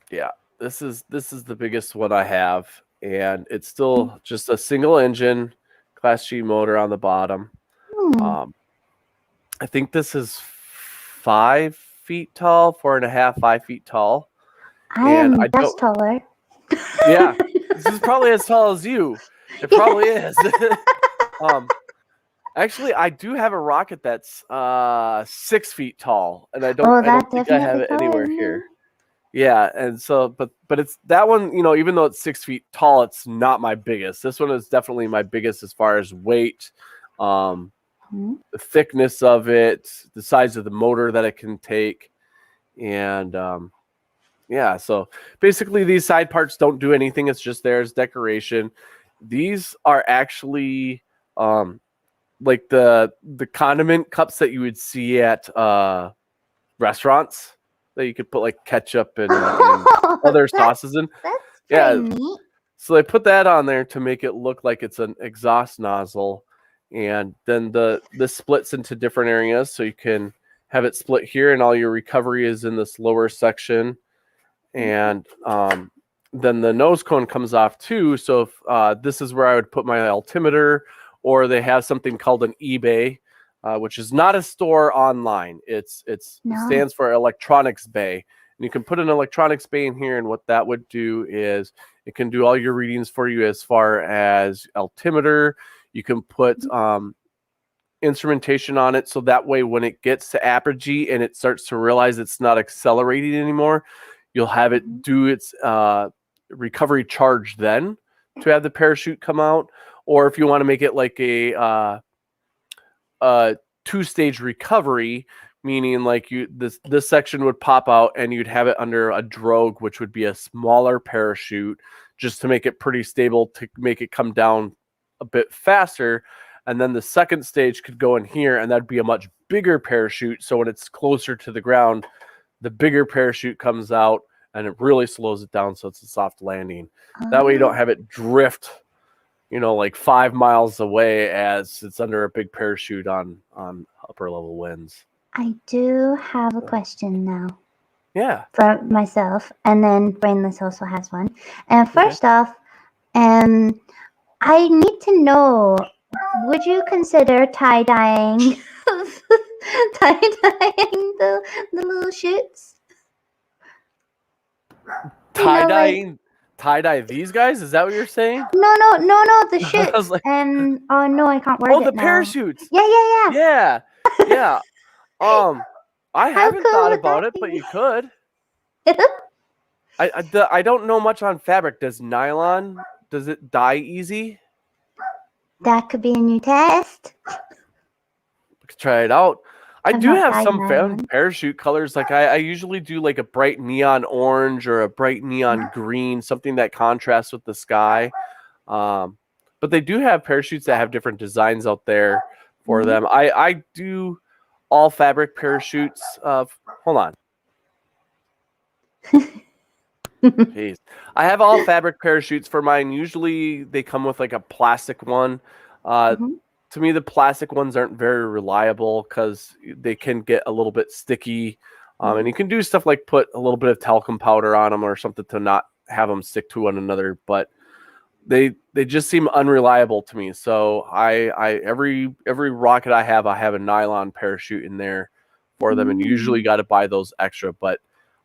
Yeah, this is the biggest one I have, and it's still just a single engine Class G motor on the bottom. I think this is 5 feet tall, 4.5, 5 feet tall. I'm just taller. Yeah, this is probably as tall as you. It probably is. Actually, I do have a rocket that's 6 feet tall, and I don't think I have it anywhere here. Yeah, and so, but it's that one, you know, even though it's 6 feet tall, it's not my biggest. This one is definitely my biggest as far as weight, the thickness of it, the size of the motor that it can take, and yeah, so basically these side parts don't do anything. It's just there as decoration. These are actually like the condiment cups that you would see at restaurants that you could put like ketchup and other sauces in. That's neat. So they put that on there to make it look like it's an exhaust nozzle, and then this splits into different areas, so you can have it split here, and all your recovery is in this lower section, and then the nose cone comes off too. So if, this is where I would put my altimeter, or they have something called an eBay, which is not a store online. It stands for electronics bay. And you can put an electronics bay in here, and what that would do is it can do all your readings for you as far as altimeter. You can put instrumentation on it, so that way when it gets to apogee and it starts to realize it's not accelerating anymore, you'll have it do its recovery charge then to have the parachute come out. Or if you want to make it like a two-stage recovery, meaning like this section would pop out and you'd have it under a drogue, which would be a smaller parachute, just to make it pretty stable, to make it come down a bit faster, and then the second stage could go in here, and that'd be a much bigger parachute. So when it's closer to the ground, the bigger parachute comes out, and it really slows it down, so it's a soft landing. That way you don't have it drift, like 5 miles away as it's under a big parachute on upper level winds. I do have a question now. Yeah. For myself, and then Brainless also has one. And first off, I need to know, would you consider tie-dyeing the little shoots? Tie-dye these guys? Is that what you're saying? No, the shoots. Like, oh no, I can't word it the now. parachutes. Yeah. I haven't thought about it, but you could. I don't know much on fabric. Does it dye easy? That could be a new test. Let's try it out. I do have some nylon. parachute colors. Like I usually do like a bright neon orange or a bright neon green, something that contrasts with the sky. But they do have parachutes that have different designs out there for them. I do all fabric parachutes. Hold on. Jeez. I have all fabric parachutes for mine. Usually they come with like a plastic one. To me, the plastic ones aren't very reliable because they can get a little bit sticky. And you can do stuff like put a little bit of talcum powder on them or something to not have them stick to one another. But they just seem unreliable to me. So every rocket I have a nylon parachute in there for them, and usually got to buy those extra. But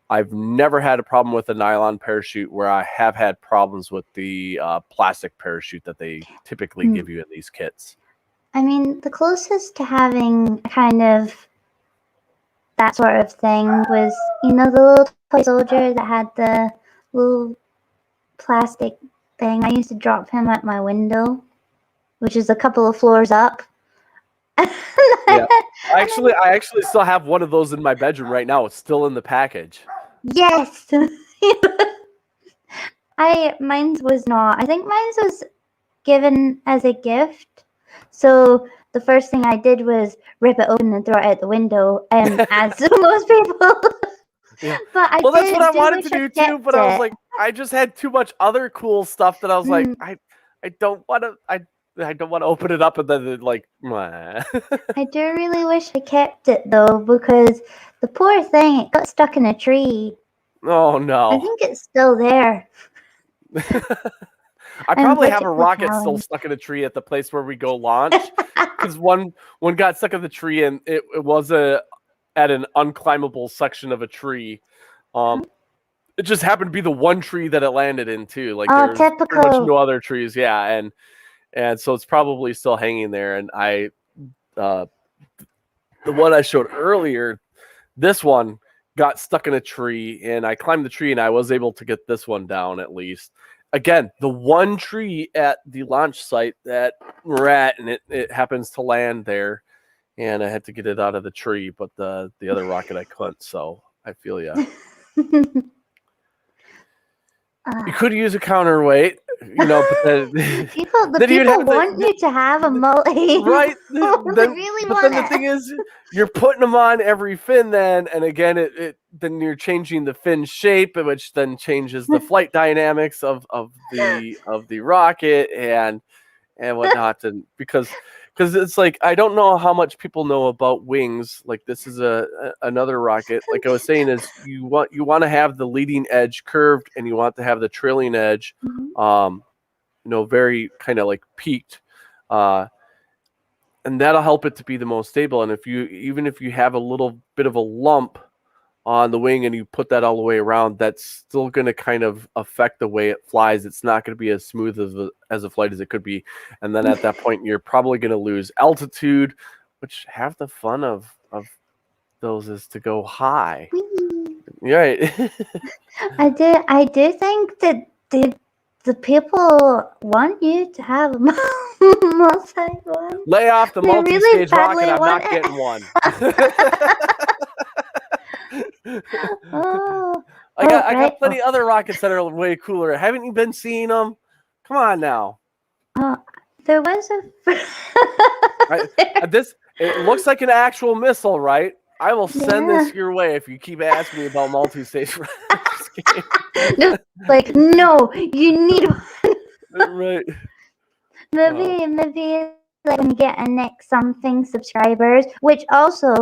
I've never had a problem with a nylon parachute, where I have had problems with the plastic parachute that they typically give you in these kits. I mean, the closest to having kind of that sort of thing was, the little toy soldier that had the little plastic thing. I used to drop him at my window, which is a couple of floors up. Yeah. I actually still have one of those in my bedroom right now. It's still in the package. Yes. Mine was not. I think mine was given as a gift. So the first thing I did was rip it open and throw it out the window, and as most people. Yeah. But that's what I wanted to do too. But I was like, I just had too much other cool stuff that I was like, I don't want to. I don't want to open it up and then like. Meh. I do really wish I kept it though, because the poor thing, it got stuck in a tree. Oh no! I think it's still there. I probably have a rocket still stuck in a tree at the place where we go launch, because one got stuck in the tree, and it was at an unclimbable section of a tree. It just happened to be the one tree that it landed in too. Like there's pretty much no other trees. Yeah, and so it's probably still hanging there. And the one I showed earlier, this one got stuck in a tree, and I climbed the tree, and I was able to get this one down at least. Again, the one tree at the launch site that we're at, and it happens to land there, and I had to get it out of the tree, but the other rocket I couldn't, so I feel ya. You could use a counterweight, but then the people want you to have a multi. Right? Really but then the thing is, you're putting them on every fin then, and again, then you're changing the fin shape, which then changes the flight dynamics of the rocket and whatnot, and because it's like, I don't know how much people know about wings. Like, this is another rocket. Like I was saying, is you want to have the leading edge curved, and you want to have the trailing edge, very kind of like peaked, and that'll help it to be the most stable. And even if you have a little bit of a lump on the wing and you put that all the way around, that's still going to kind of affect the way it flies. It's not going to be as smooth as a flight as it could be. And then at that point, you're probably going to lose altitude, which half the fun of those is to go high. Right. I do think that the people want you to have a multi one. Lay off the multi-stage rocket. I'm not getting one. I got plenty of other rockets that are way cooler. Haven't you been seeing them? Come on now. There was It looks like an actual missile, right? I will send Yeah. this your way if you keep asking me about multi-stage. Just kidding. Just like, no, you need Right. maybe like when you get a next something subscribers, which also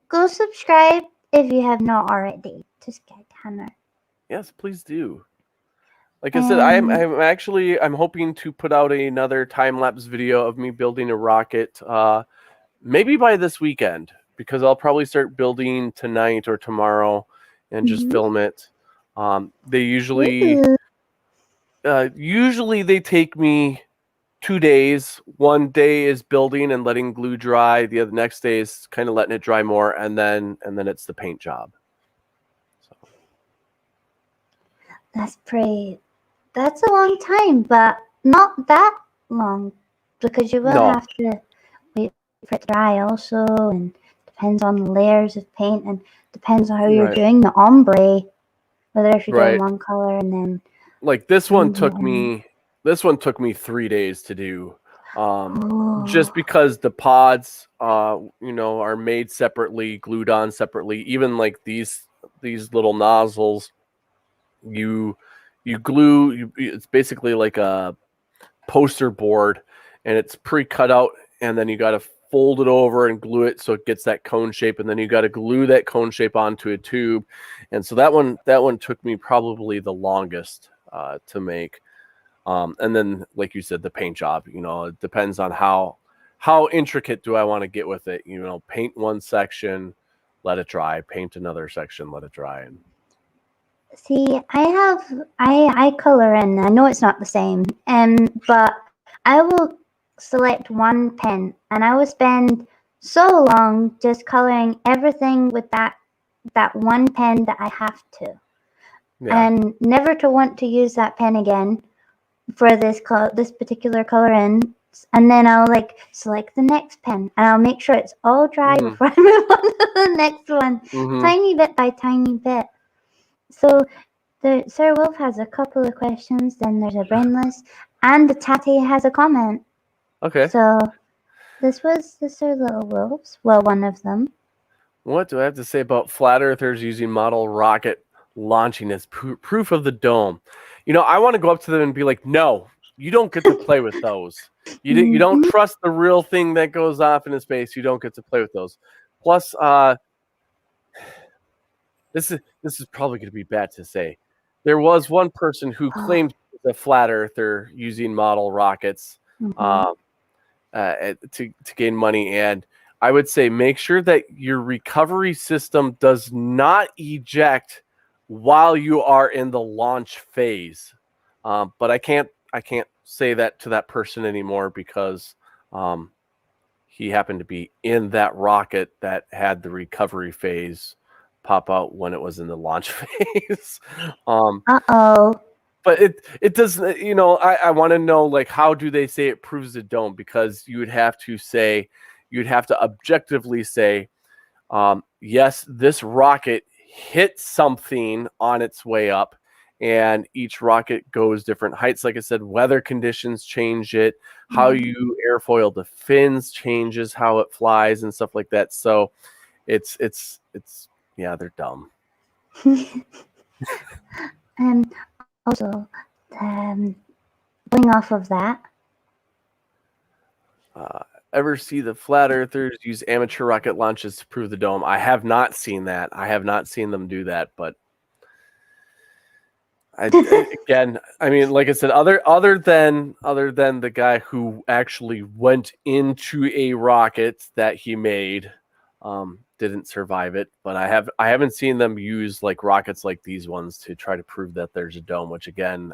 go subscribe if you have not already to Sky Tanner. Yes, please do. Like I said, I'm hoping to put out another time lapse video of me building a rocket, maybe by this weekend, because I'll probably start building tonight or tomorrow and just film it. They usually they take me 2 days. One day is building and letting glue dry. The other next day is kind of letting it dry more, and then it's the paint job. So. That's a long time, but not that long, because you will have to wait for it to dry also, and depends on the layers of paint, and depends on how you're doing the ombre, whether if you're doing one color and then like this one took me 3 days to do, just because the pods are made separately, glued on separately. Even like these little nozzles, you glue, it's basically like a poster board, and it's pre-cut out, and then you got to fold it over and glue it so it gets that cone shape, and then you got to glue that cone shape onto a tube. And so that one took me probably the longest to make. And then, like you said, the paint job, it depends on how intricate do I want to get with it. Paint one section, let it dry, paint another section, let it dry. And see, I color in. I know it's not the same, but I will select one pen, and I will spend so long just coloring everything with that one pen that I have to, and never to want to use that pen again for this particular color in. And then I'll like select the next pen, and I'll make sure it's all dry before I move on to the next one, tiny bit by tiny bit. So the Sir Wolf has a couple of questions, then there's a brainless, and the Tatty has a comment. Okay. So this was the Sir Little Wolves. Well, one of them. What do I have to say about flat earthers using model rocket launching as proof of the dome? I want to go up to them and be like, no, you don't get to play with those. You don't trust the real thing that goes off into space. You don't get to play with those. Plus, this is probably going to be bad to say. There was one person who claimed the flat earther using model rockets to gain money, and I would say make sure that your recovery system does not eject while you are in the launch phase. But I can't say that to that person anymore, because he happened to be in that rocket that had the recovery phase pop out when it was in the launch phase. But it doesn't, I want to know, like, how do they say it proves the dome? Because you'd have to objectively say, yes, this rocket hit something on its way up, and each rocket goes different heights. Like I said, weather conditions change it. How you airfoil the fins changes how it flies and stuff like that. So it's yeah, they're dumb. And also, going off of that, ever see the flat earthers use amateur rocket launches to prove the dome? I have not seen that. I have not seen them do that. But again, I mean, like I said, other than the guy who actually went into a rocket that he made, didn't survive it. But I haven't seen them use like rockets like these ones to try to prove that there's a dome. Which again,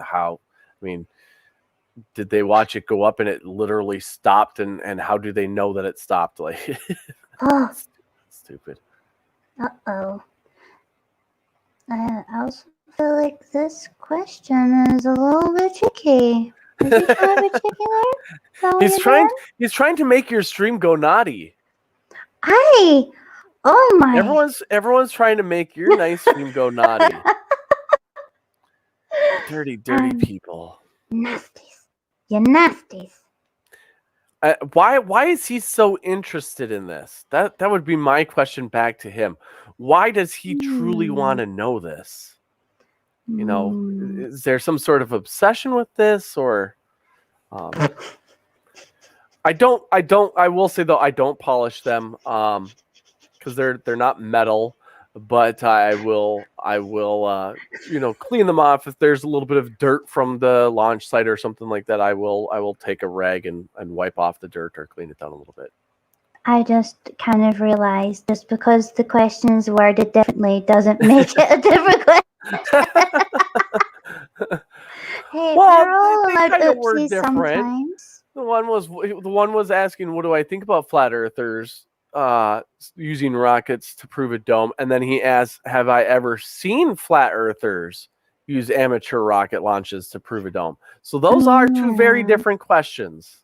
did they watch it go up and it literally stopped? And how do they know that it stopped? Like, stupid. I also feel like this question is a little bit tricky. Is he trying to be tricky there? He's trying to make your stream go naughty. Oh my! Everyone's trying to make your nice stream go naughty. Dirty people. Nasties. You nasties. Why is he so interested in this? That would be my question back to him. Why does he truly want to know this? Is there some sort of obsession with this, or I will say though, I don't polish them because they're not metal, but I will clean them off if there's a little bit of dirt from the launch site or something like that. I will take a rag and wipe off the dirt or clean it down a little bit. I just kind of realized just because the question is worded differently doesn't make it a different question. Hey, Well, we're all they allowed kind of were oopsies different. sometimes. The one was asking, what do I think about flat earthers using rockets to prove a dome? And then he asked, have I ever seen flat earthers use amateur rocket launches to prove a dome? So those are two very different questions.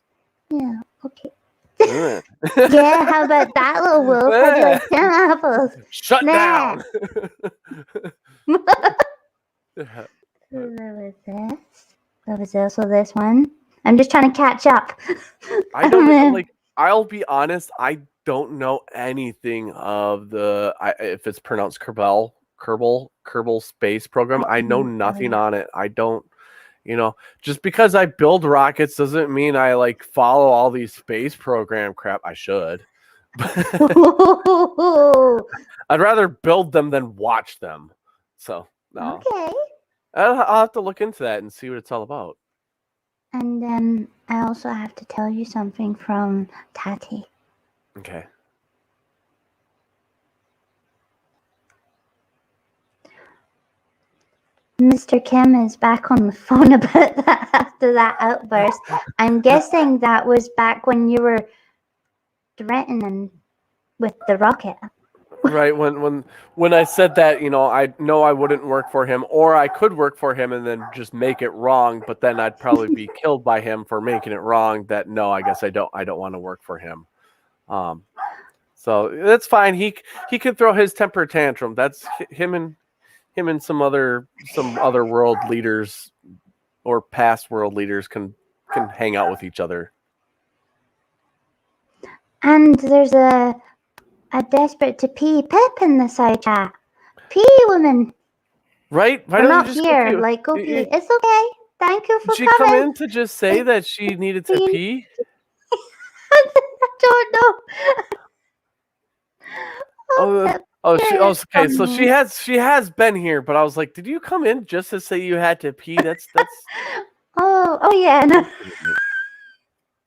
Yeah, okay. Yeah, how about that, little wolf? How'd you like 10 apples? Shut down. That was also this one. I'm just trying to catch up. I don't I'll be honest, I don't know anything of if it's pronounced Kerbal Space Program. I know nothing on it. I don't, just because I build rockets doesn't mean I follow all these space program crap. I should. I'd rather build them than watch them. So no. Okay. I'll have to look into that and see what it's all about. And then I also have to tell you something from Tati. Okay. Mr. Kim is back on the phone about that after that outburst. I'm guessing that was back when you were threatening with the rocket. Right, when I said that, I know I wouldn't work for him, or I could work for him and then just make it wrong, but then I'd probably be killed by him for making it wrong. That no, I guess I don't want to work for him. So that's fine. He can throw his temper tantrum. That's him and some other world leaders or past world leaders can hang out with each other. And there's a desperate to pee Pip in the side chat. Pee, woman. Right? Why We're don't not you just here. go pee? Go pee. It's okay. Thank you for Did she coming. come in to just say that she needed to pee? I don't know. Okay. So she has been here, but I was like, did you come in just to say you had to pee? That's. Oh yeah. No.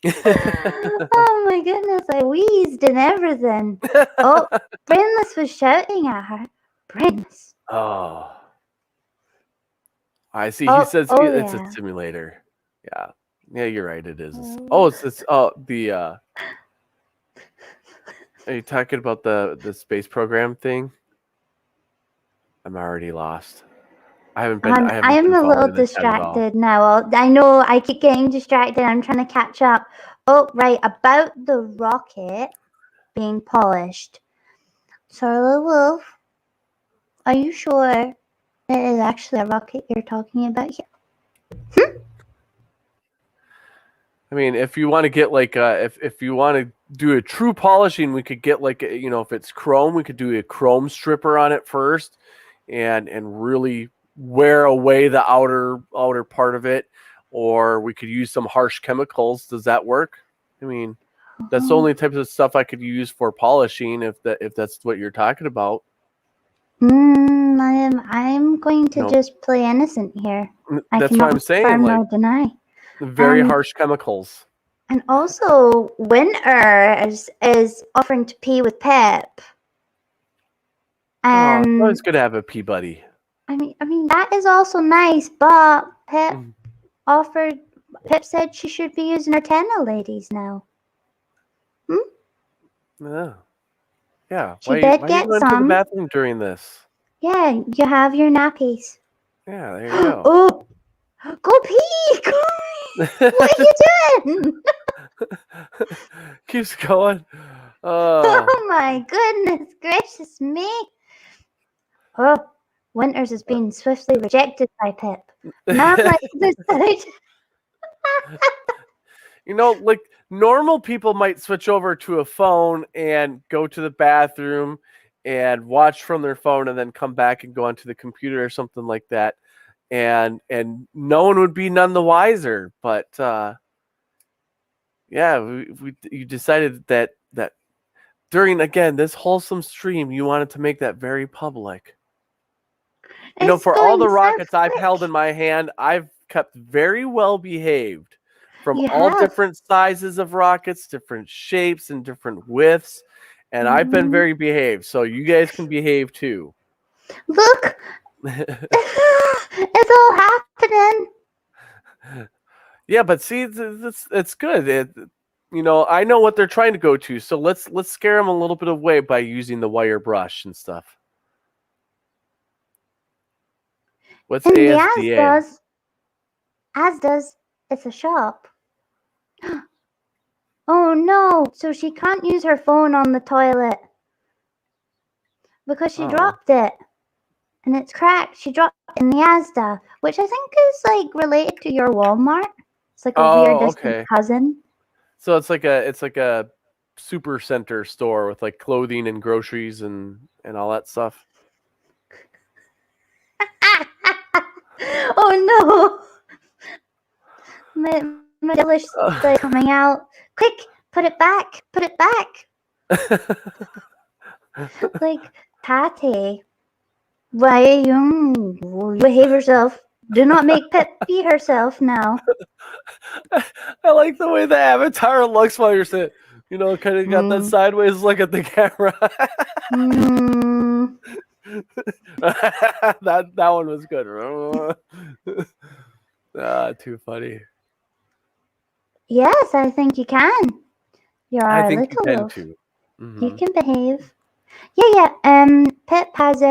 Oh my goodness! I wheezed and everything. Oh, Brainless was shouting at her. Brainless. Oh. I see. He says it's a simulator. Yeah, you're right. It is. It's the. Are you talking about the space program thing? I'm already lost. I haven't been. I am a little distracted now. I know I keep getting distracted. I'm trying to catch up. Oh, right. About the rocket being polished. Sorla Wolf, are you sure it is actually a rocket you're talking about here? I mean, if you want to get if you want to do a true polishing, we could get if it's chrome, we could do a chrome stripper on it first, and really wear away the outer part of it, or we could use some harsh chemicals. Does that work? I mean, that's the only types of stuff I could use for polishing if that's what you're talking about. I'm going to just play innocent here. That's what I'm saying. Nor deny. Very harsh chemicals. And also, Winter is offering to pee with Pip. It's always good to have a pee buddy. I mean that is also nice, but Pip said she should be using her tenno ladies now. Yeah. She did get you some. To the bathroom during this? Yeah, you have your nappies. Yeah, there you go. Oh, go pee! What are you doing? Keeps going. Oh my goodness gracious me! Oh, Winters is being swiftly rejected by Pip. Not like this. like normal people might switch over to a phone and go to the bathroom and watch from their phone and then come back and go onto the computer or something like that. And no one would be none the wiser. But yeah, you decided that during, again, this wholesome stream, you wanted to make that very public. It's For all going the so rockets I've quick. held in my hand, I've kept very well behaved from You all have. different sizes of rockets, different shapes, and different widths. And I've been very behaved, so you guys can behave too. Look, it's all happening. Yeah, but see, it's good. I know what they're trying to go to, so let's scare them a little bit away by using the wire brush and stuff. What's And ASDA? Asda's, it's a shop. Oh no, so she can't use her phone on the toilet because she dropped it. And it's cracked. She dropped it in the Asda, which I think is like related to your Walmart. It's like a weird distant cousin. So it's like a super center store with like clothing and groceries and all that stuff. Oh no! My delicious is coming out. Quick, put it back. Put it back. Like, Patty, why you behave yourself? Do not make Pip be herself now. I like the way the avatar looks while you're sitting. Kind of got that sideways look at the camera. that one was good. Too funny. Yes, I think you can. You're I our think you little can wolf. too. Mm-hmm. You can behave. Yeah. Pip has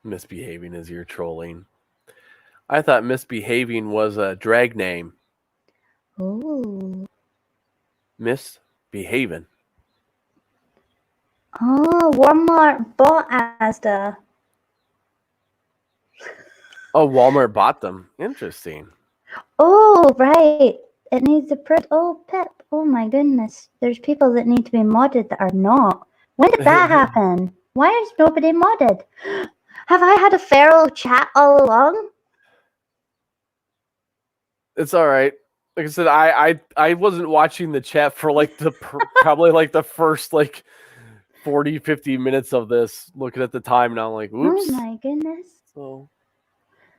Misbehaving is your trolling. I thought misbehaving was a drag name. Oh. Misbehaving. Oh, Walmart bought Asda. Oh, Walmart bought them. Interesting. Oh, right. It needs a print. Oh, Pip. Oh my goodness. There's people that need to be modded that are not. When did that happen? Why is nobody modded? Have I had a feral chat all along? It's all right. Like I said, I wasn't watching the chat for like probably like the first like 40, 50 minutes of this, looking at the time now, like, oops. Oh my goodness. So,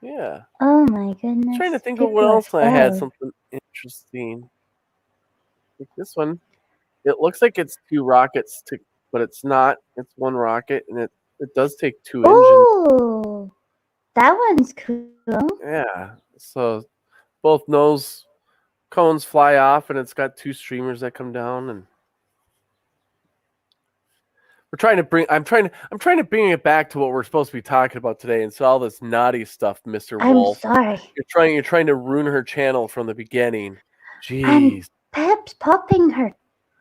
yeah. Oh my goodness. I'm trying to think of what else I had something interesting. Like this one. It looks like it's two rockets, but it's not. It's one rocket, and it does take two engines. Oh, that one's cool. Yeah. So both nose cones fly off, and it's got two streamers that come down, and I'm trying to bring it back to what we're supposed to be talking about today, and so all this naughty stuff, Mr. Wolf. I'm sorry. You're trying to ruin her channel from the beginning. Jeez. And Pep's popping her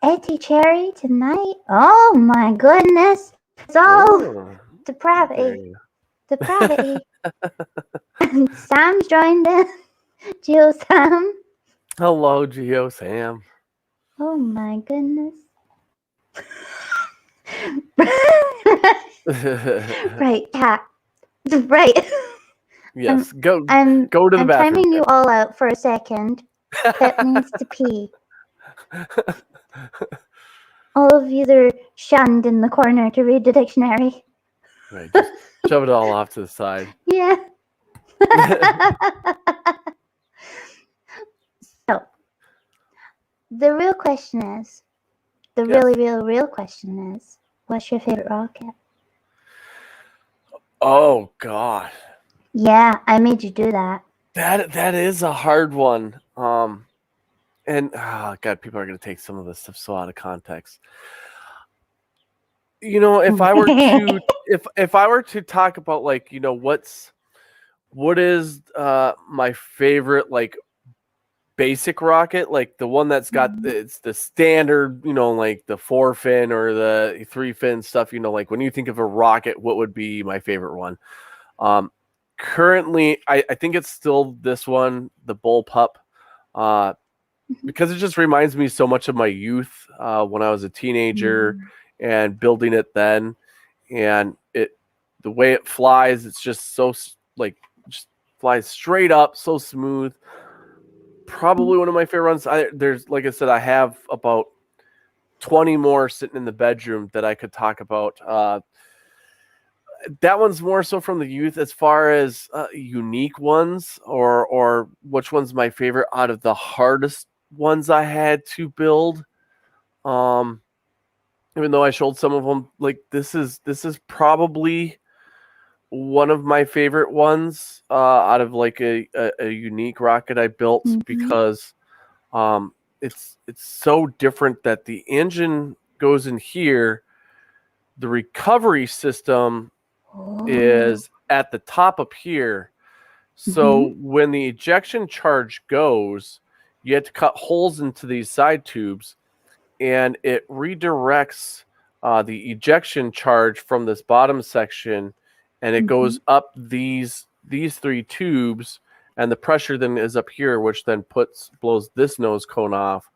Ette cherry tonight. Oh my goodness. It's all depravity. Depravity. And Sam's joined in. Geo Sam. Hello, Geo Sam. Oh my goodness. Right, cat. Right. Yes, go to the I'm bathroom. timing you all out for a second. Pep needs to pee. All of you are shunned in the corner to read the dictionary. Right, just shove it all off to the side. Yeah. So, the real question is, real question is, what's your favorite rocket? Oh, God. Yeah, I made you do that. That is a hard one. And God, people are going to take some of this stuff so out of context. If I were to if I were to talk about like, what is my favorite like basic rocket, like the one that's got it's the standard, like the 4-fin or the 3-fin stuff, like when you think of a rocket, what would be my favorite one? currently, I think it's still this one, the bullpup, because it just reminds me so much of my youth when I was a teenager and building it then. And the way it flies, it's just so like just flies straight up, so smooth. Probably one of my favorite ones. There's, like I said, I have about 20 more sitting in the bedroom that I could talk about. That one's more so from the youth. As far as unique ones, or which one's my favorite out of the hardest ones I had to build. Even though I showed some of them, like this is probably one of my favorite ones out of like a unique rocket I built, because it's so different that the engine goes in here. The recovery system is at the top up here. So when the ejection charge goes, you have to cut holes into these side tubes, and it redirects the ejection charge from this bottom section, and it goes up these three tubes, and the pressure then is up here, which then blows this nose cone off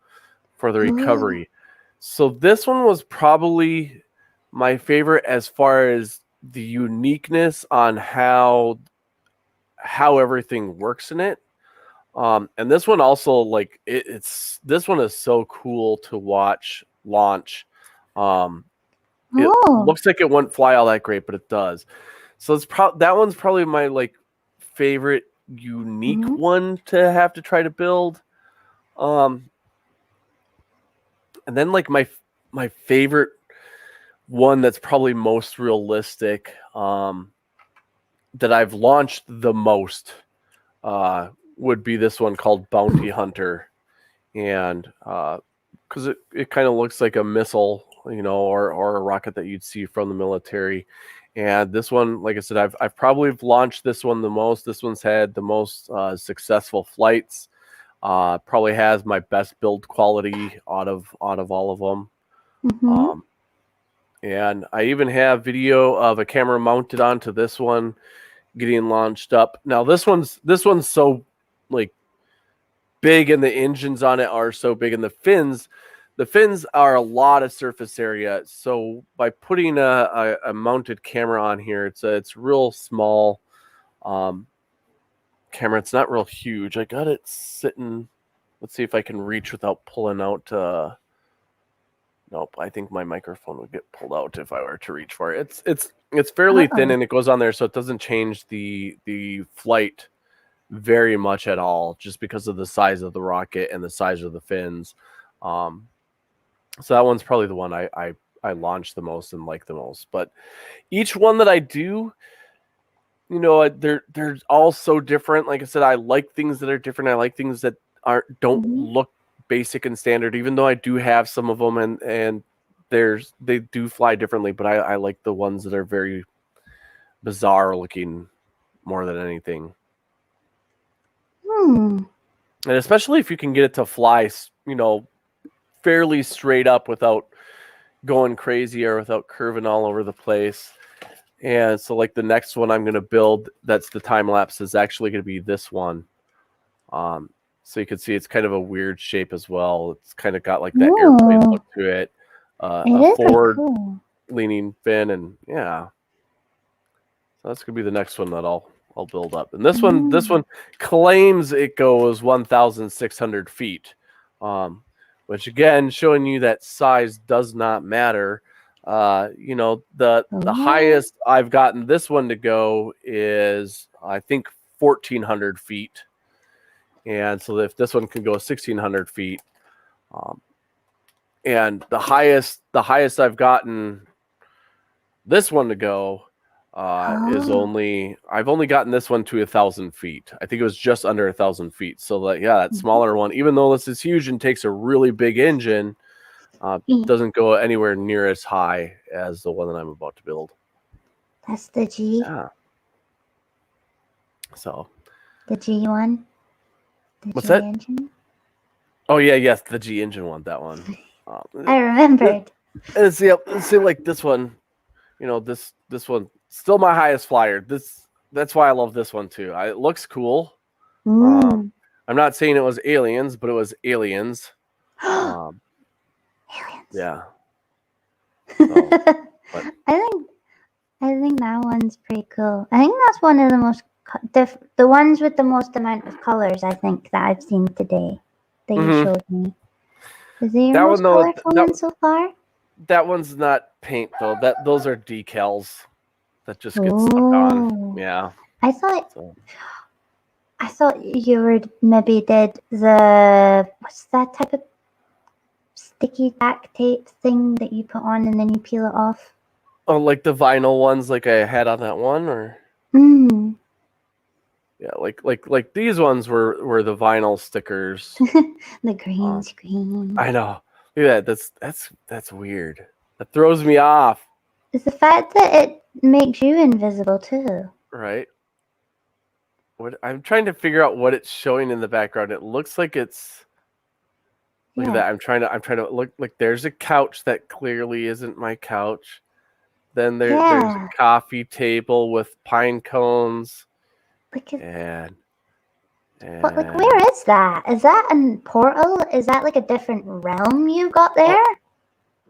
for the recovery. So this one was probably my favorite as far as the uniqueness on how everything works in it. And this one also, like this one is so cool to watch launch. It looks like it wouldn't fly all that great, but it does. So that one's probably my like favorite unique one to have to try to build. And then like my favorite one that's probably most realistic, that I've launched the most, would be this one called Bounty Hunter. And because it kind of looks like a missile, or a rocket that you'd see from the military. And this one, like I said, I've probably launched this one the most. This one's had the most successful flights. Probably has my best build quality out of all of them. And I even have video of a camera mounted onto this one getting launched up. Now this one's so like big, and the engines on it are so big, and the fins are a lot of surface area. So by putting a mounted camera on here, it's real small camera. It's not real huge. I got it sitting. Let's see if I can reach without pulling out. Nope, I think my microphone would get pulled out if I were to reach for it. It's fairly thin, and it goes on there, so it doesn't change the flight very much at all, just because of the size of the rocket and the size of the fins. So that one's probably the one I launch the most and like the most. But each one that I do, they're all so different. Like I said, I like things that are different. I like things that don't look basic and standard, even though I do have some of them, and they do fly differently, but I like the ones that are very bizarre looking more than anything. And especially if you can get it to fly, fairly straight up without going crazy or without curving all over the place. And so like the next one I'm going to build, that's the time lapse, is actually going to be this one. So you can see it's kind of a weird shape as well. It's kind of got like that airplane look to it. A forward leaning fin, and yeah. So that's gonna be the next one that I'll build up. And this one claims it goes 1,600 feet, which again, showing you that size does not matter. The highest I've gotten this one to go is, I think, 1,400 feet. And so if this one can go 1,600 feet, and the highest I've gotten this one to go is I've only gotten this one to 1,000 feet. I think it was just under 1,000 feet. So that smaller one, even though this is huge and takes a really big engine, doesn't go anywhere near as high as the one that I'm about to build. That's the G. Yeah. So. The G one. What's that? Engine? Oh yeah, yes, the G engine one. That one. I remembered. And see, like this one, this one, still my highest flyer. This that's why I love this one too. It looks cool. Mm. I'm not saying it was aliens, but it was aliens. Aliens. Yeah. So, but I think that one's pretty cool. I think that's one of the most the ones with the most amount of colors. I think that I've seen today that you showed me. Is it your that most one though, colorful one so far? that one's not paint though. Those are decals that just get stuck on. Yeah. I thought you were maybe did the what's that type of sticky tack tape thing that you put on and then you peel it off? Oh, like the vinyl ones, like I had on that one, or yeah, like these ones were the vinyl stickers. The green screen. I know. Look at that. That's weird. That throws me off. It's the fact that it makes you invisible too. Right. I'm trying to figure out what it's showing in the background. It looks like it's. Look at that. I'm trying to look. Like there's a couch that clearly isn't my couch. Then there's a coffee table with pine cones. And but like, where is that? Is that a portal? Is that like a different realm you got there?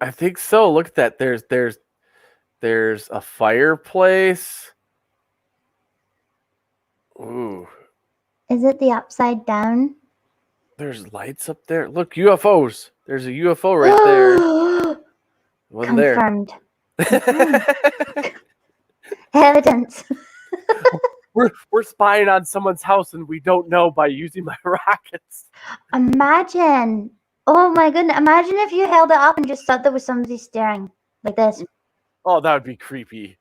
I think so. Look at that. There's a fireplace. Ooh. Is it the upside down? There's lights up there. Look, UFOs. There's a UFO right there. Wasn't Confirmed. Evidence. We're spying on someone's house and we don't know by using my rockets. Imagine. Oh my goodness. Imagine if you held it up and just thought there was somebody staring like this. Oh, that would be creepy.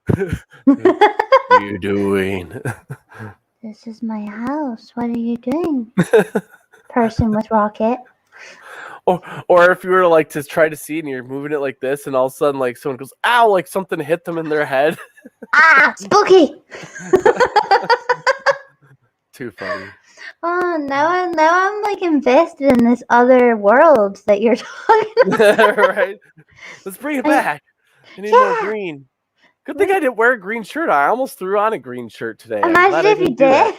What are you doing? This is my house. What are you doing? Person with rocket. Or if you were like to try to see and you're moving it like this and all of a sudden like someone goes, ow, like something hit them in their head. Ah, spooky. Too funny. Oh, now I'm like invested in this other world that you're talking about. Right. Let's bring it back. I need more green. Good thing I didn't wear a green shirt. I almost threw on a green shirt today. Imagine if you did.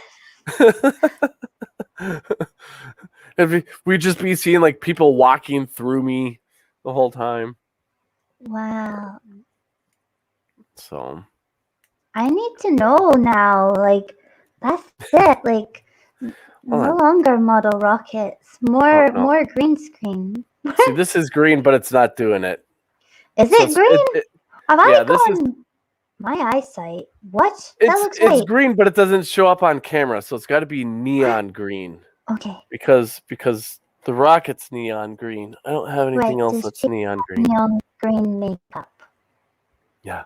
We'd just be seeing like people walking through me the whole time. Wow. So I need to know now. Like, that's it. Like, no longer model rockets. More green screen. See, this is green, but it's not doing it. Is it green? Have I gone my eyesight? What? That looks white. It's green, but it doesn't show up on camera, so it's got to be neon green. Okay. Because the rocket's neon green. I don't have anything else that's neon green. Neon green makeup. Yeah.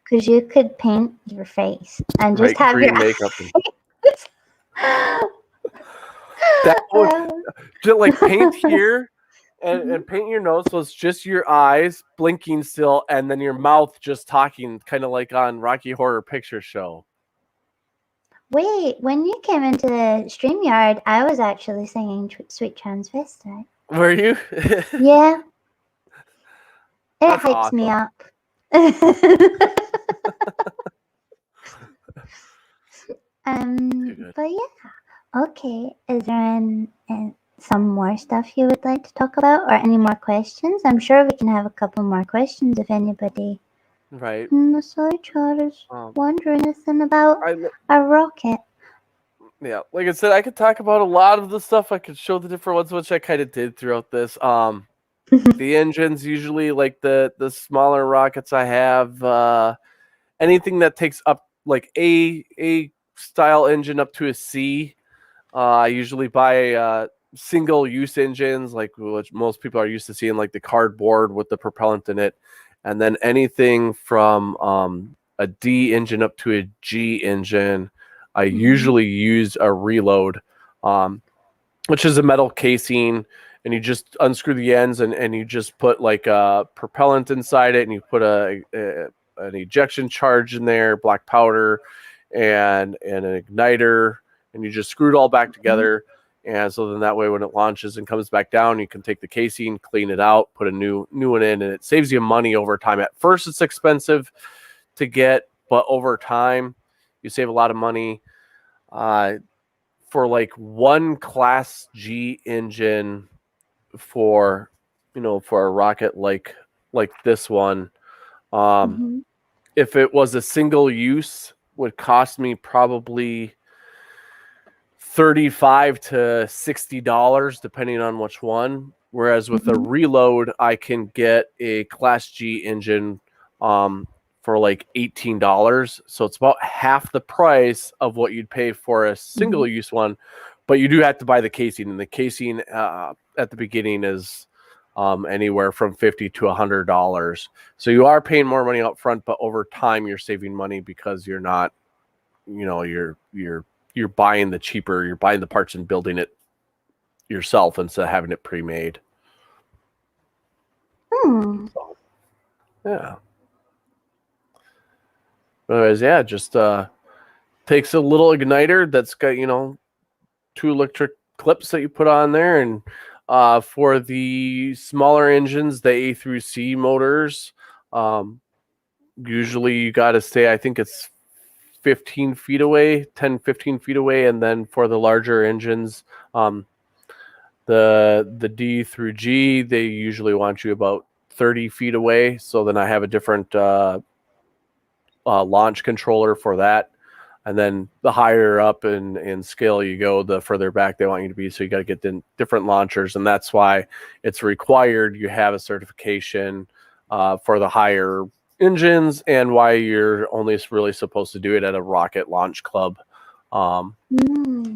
Because you could paint your face and just have green your makeup. That would just like paint here and paint your nose so it's just your eyes blinking still, and then your mouth just talking, kind of like on Rocky Horror Picture Show. Wait, when you came into the StreamYard, I was actually singing Sweet Transvestite. Were you? Yeah. It hypes me up. But yeah. Okay. Is there some more stuff you would like to talk about, or any more questions? I'm sure we can have a couple more questions if anybody in the side chat is wondering anything about a rocket. Yeah, like I said, I could talk about a lot of the stuff. I could show the different ones, which I kind of did throughout this. The engines, usually like the smaller rockets I have, anything that takes up like a style engine up to a C. I usually buy single use engines, like which most people are used to seeing, like the cardboard with the propellant in it. And then anything from a D engine up to a G engine, I usually use a reload, which is a metal casing, and you just unscrew the ends and you just put like a propellant inside it, and you put an ejection charge in there, black powder, and an igniter, and you just screw it all back together. And so then that way when it launches and comes back down, you can take the casing, clean it out, put a new one in, and it saves you money over time. At first it's expensive to get, but over time You save a lot of money. For like one Class G engine for for a rocket like this one, Mm-hmm. if it was a single use, would cost me probably $35 to $60 depending on which one. Whereas with a Mm-hmm. reload, I can get a Class G engine for like $18. So it's about half the price of what you'd pay for a single use one, but you do have to buy the casing, and the casing at the beginning is anywhere from $50 to $100. So you are paying more money up front, but over time you're saving money because you're not, you're buying you're buying the parts and building it yourself instead of having it pre-made. So, yeah. Otherwise, yeah, just takes a little igniter that's got, 2 electric clips that you put on there. And for the smaller engines, the A through C motors, usually you got to stay, I think it's 15 feet away, 10, 15 feet away. And then for the larger engines, the D through G, they usually want you about 30 feet away. So then I have a different launch controller for that. And then the higher up in scale you go, the further back they want you to be. So you got to get different launchers. And that's why it's required you have a certification for the higher engines, and why you're only really supposed to do it at a rocket launch club.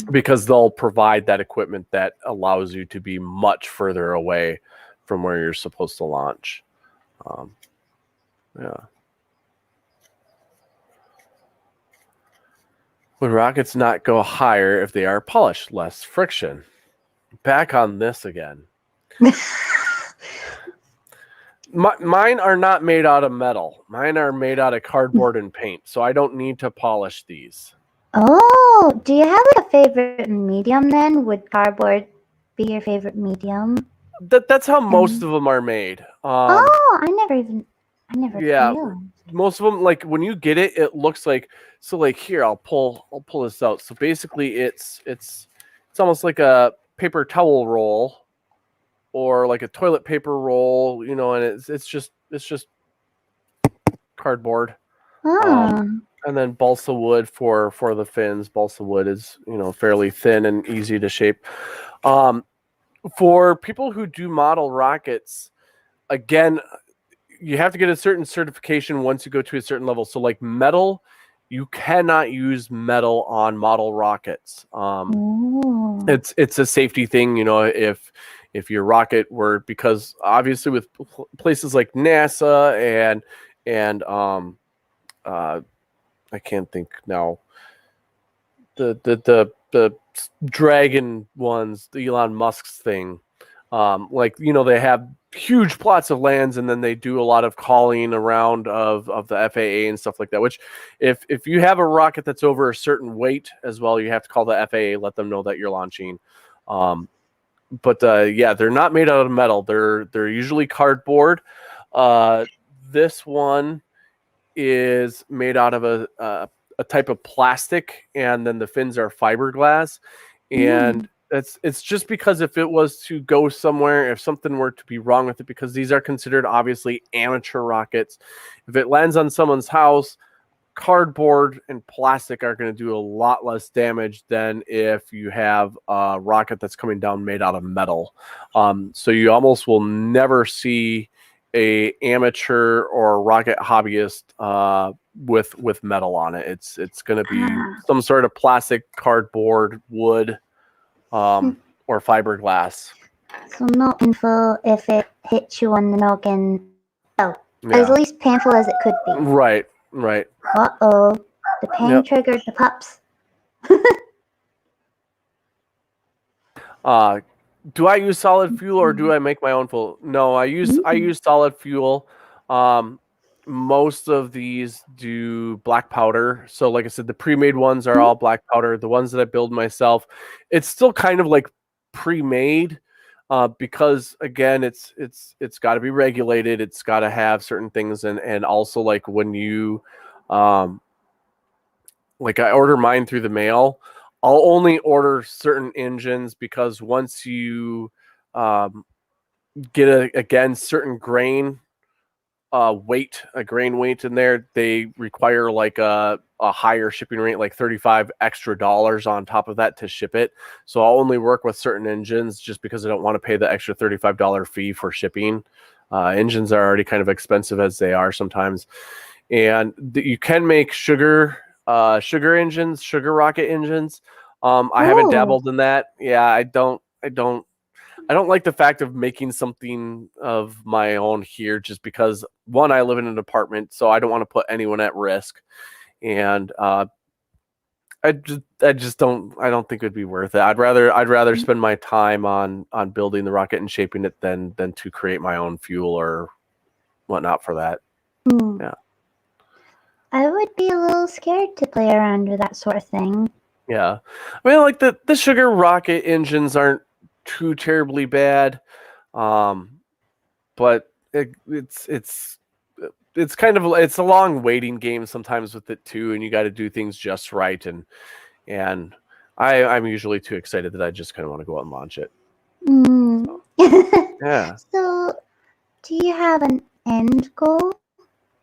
Because they'll provide that equipment that allows you to be much further away from where you're supposed to launch. Yeah. Would rockets not go higher if they are polished? Less friction. Back on this again. Mine are not made out of metal. Mine are made out of cardboard and paint, so I don't need to polish these. Oh, do you have like a favorite medium then? Would cardboard be your favorite medium? That's how most of them are made. I never Yeah, realized. most of them, like when you get it, it looks like, so like here, I'll pull this out. So basically it's almost like a paper towel roll or like a toilet paper roll, and it's just cardboard. And then balsa wood for the fins. Balsa wood is, fairly thin and easy to shape. For people who do model rockets, again, you have to get a certain certification once you go to a certain level. So like metal, you cannot use metal on model rockets. It's a safety thing, if your rocket were, because obviously with places like NASA and I can't think now, the Dragon ones, the Elon Musk's thing, they have huge plots of lands, and then they do a lot of calling around of the FAA and stuff like that, which if you have a rocket that's over a certain weight as well, you have to call the FAA, let them know that you're launching. But yeah, they're not made out of metal. They're usually cardboard. This one is made out of a type of plastic, and then the fins are fiberglass. And it's just because if it was to go somewhere, if something were to be wrong with it, because these are considered obviously amateur rockets, if it lands on someone's house, cardboard and plastic are going to do a lot less damage than if you have a rocket that's coming down made out of metal. So you almost will never see a amateur or rocket hobbyist with metal on it. It's going to be some sort of plastic, cardboard, wood, or fiberglass. So not painful if it hits you on the noggin. Oh, as least painful as it could be. Right. Uh-oh. The pain triggered the pups. Do I use solid fuel or do I make my own fuel? No, I use solid fuel. Most of these do black powder. So like I said, the pre-made ones are all black powder. The ones that I build myself, it's still kind of like pre-made, because again, it's got to be regulated. It's got to have certain things, and also like when you like I order mine through the mail. I'll only order certain engines because once you get again certain grain a grain weight in there, they require like a higher shipping rate, like $35 extra on top of that to ship it. So I'll only work with certain engines just because I don't want to pay the extra $35 fee for shipping. Engines are already kind of expensive as they are sometimes. And you can make sugar engines, sugar rocket engines. I haven't Oh, dabbled in that. Yeah, I don't like the fact of making something of my own here just because one, I live in an apartment, so I don't want to put anyone at risk. And I don't think it'd be worth it. I'd rather spend my time on building the rocket and shaping it than to create my own fuel or whatnot for that. hmm. Yeah. I would be a little scared to play around with that sort of thing. Yeah. I mean, like the sugar rocket engines aren't too terribly bad. But it's kind of it's a long waiting game sometimes with it too, and you got to do things just right. And I'm usually too excited that I just kind of want to go out and launch it. Mm. So, yeah. So, do you have an end goal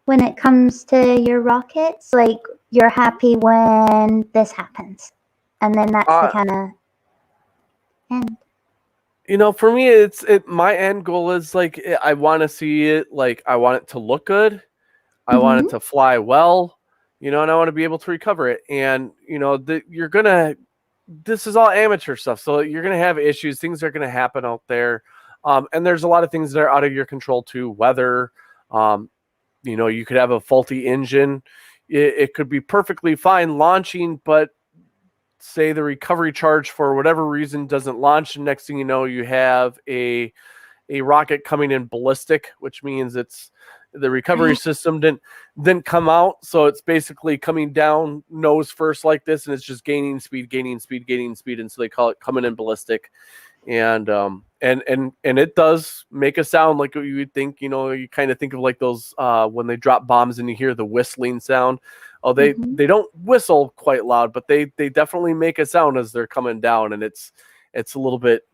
when it comes to your rockets? Like, you're happy when this happens, and then that's the kind of end. For me, my end goal is like I want to see it, like I want it to look good, I want it to fly well, and I want to be able to recover it. And this is all amateur stuff, so you're gonna have issues. Things are gonna happen out there, and there's a lot of things that are out of your control too. Weather, you could have a faulty engine. It could be perfectly fine launching, but say the recovery charge for whatever reason doesn't launch, and next thing you know, you have a rocket coming in ballistic, which means it's the recovery system didn't come out, so it's basically coming down nose first like this, and it's just gaining speed, and so they call it coming in ballistic. And it does make a sound like what you would think. You kind of think of like those when they drop bombs and you hear the whistling sound. Oh, they don't whistle quite loud, but they definitely make a sound as they're coming down, and it's a little bit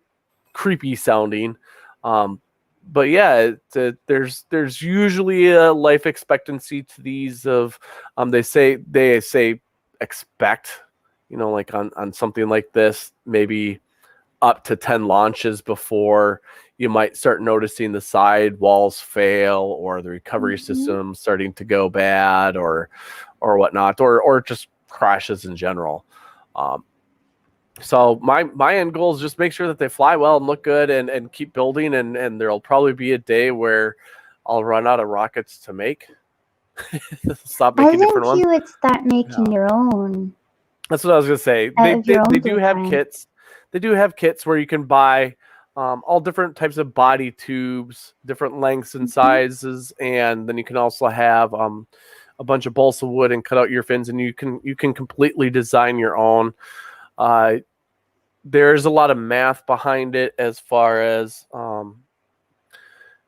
creepy sounding. But yeah, there's usually a life expectancy to these of they say expect, like on something like this, maybe up to 10 launches before you might start noticing the side walls fail or the recovery system starting to go bad or whatnot, or just crashes in general. So my end goal is just make sure that they fly well and look good and keep building, and there'll probably be a day where I'll run out of rockets to make. Stop making different ones. You would start making your own. That's what I was gonna say. They do have kits. They do have kits where you can buy all different types of body tubes, different lengths and sizes, and then you can also have a bunch of balsa wood and cut out your fins, and you can completely design your own. There's a lot of math behind it as far as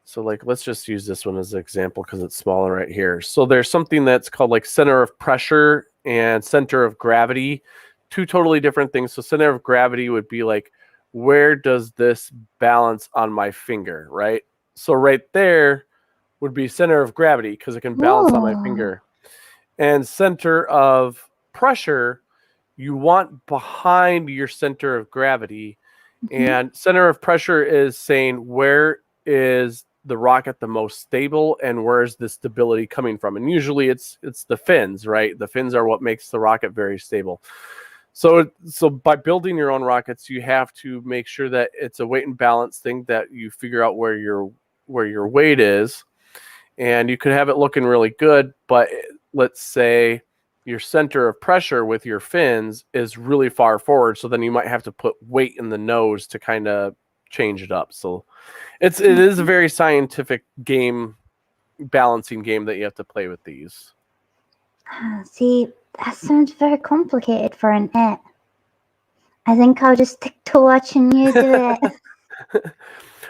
so like let's just use this one as an example because it's smaller right here. So there's something that's called like center of pressure and center of gravity, two totally different things. So center of gravity would be like, where does this balance on my finger, right? So right there would be center of gravity because it can balance on my finger. And center of pressure, you want behind your center of gravity. And center of pressure is saying where is the rocket the most stable and where is the stability coming from? And usually it's the fins, right? The fins are what makes the rocket very stable. So by building your own rockets, you have to make sure that it's a weight and balance thing, that you figure out where your weight is, and you could have it looking really good, but let's say your center of pressure with your fins is really far forward, so then you might have to put weight in the nose to kind of change it up. So it is a very scientific balancing game that you have to play with these. See, that sounds very complicated for an Ette. I think I'll just stick to watching you do it.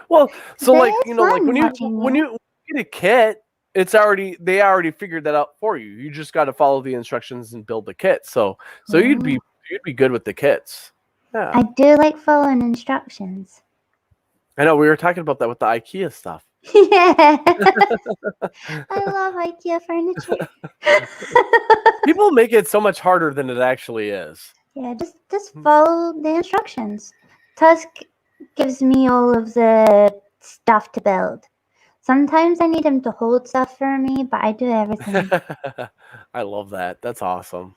Well, so But like it's like fun when you watching get a kit, they already figured that out for you. You just got to follow the instructions and build the kit. So you'd be good with the kits. Yeah. I do like following instructions. I know we were talking about that with the IKEA stuff. Yeah. I love IKEA furniture. People make it so much harder than it actually is. Yeah, just follow the instructions. Tusk gives me all of the stuff to build. Sometimes I need him to hold stuff for me, but I do everything. I love that. That's awesome.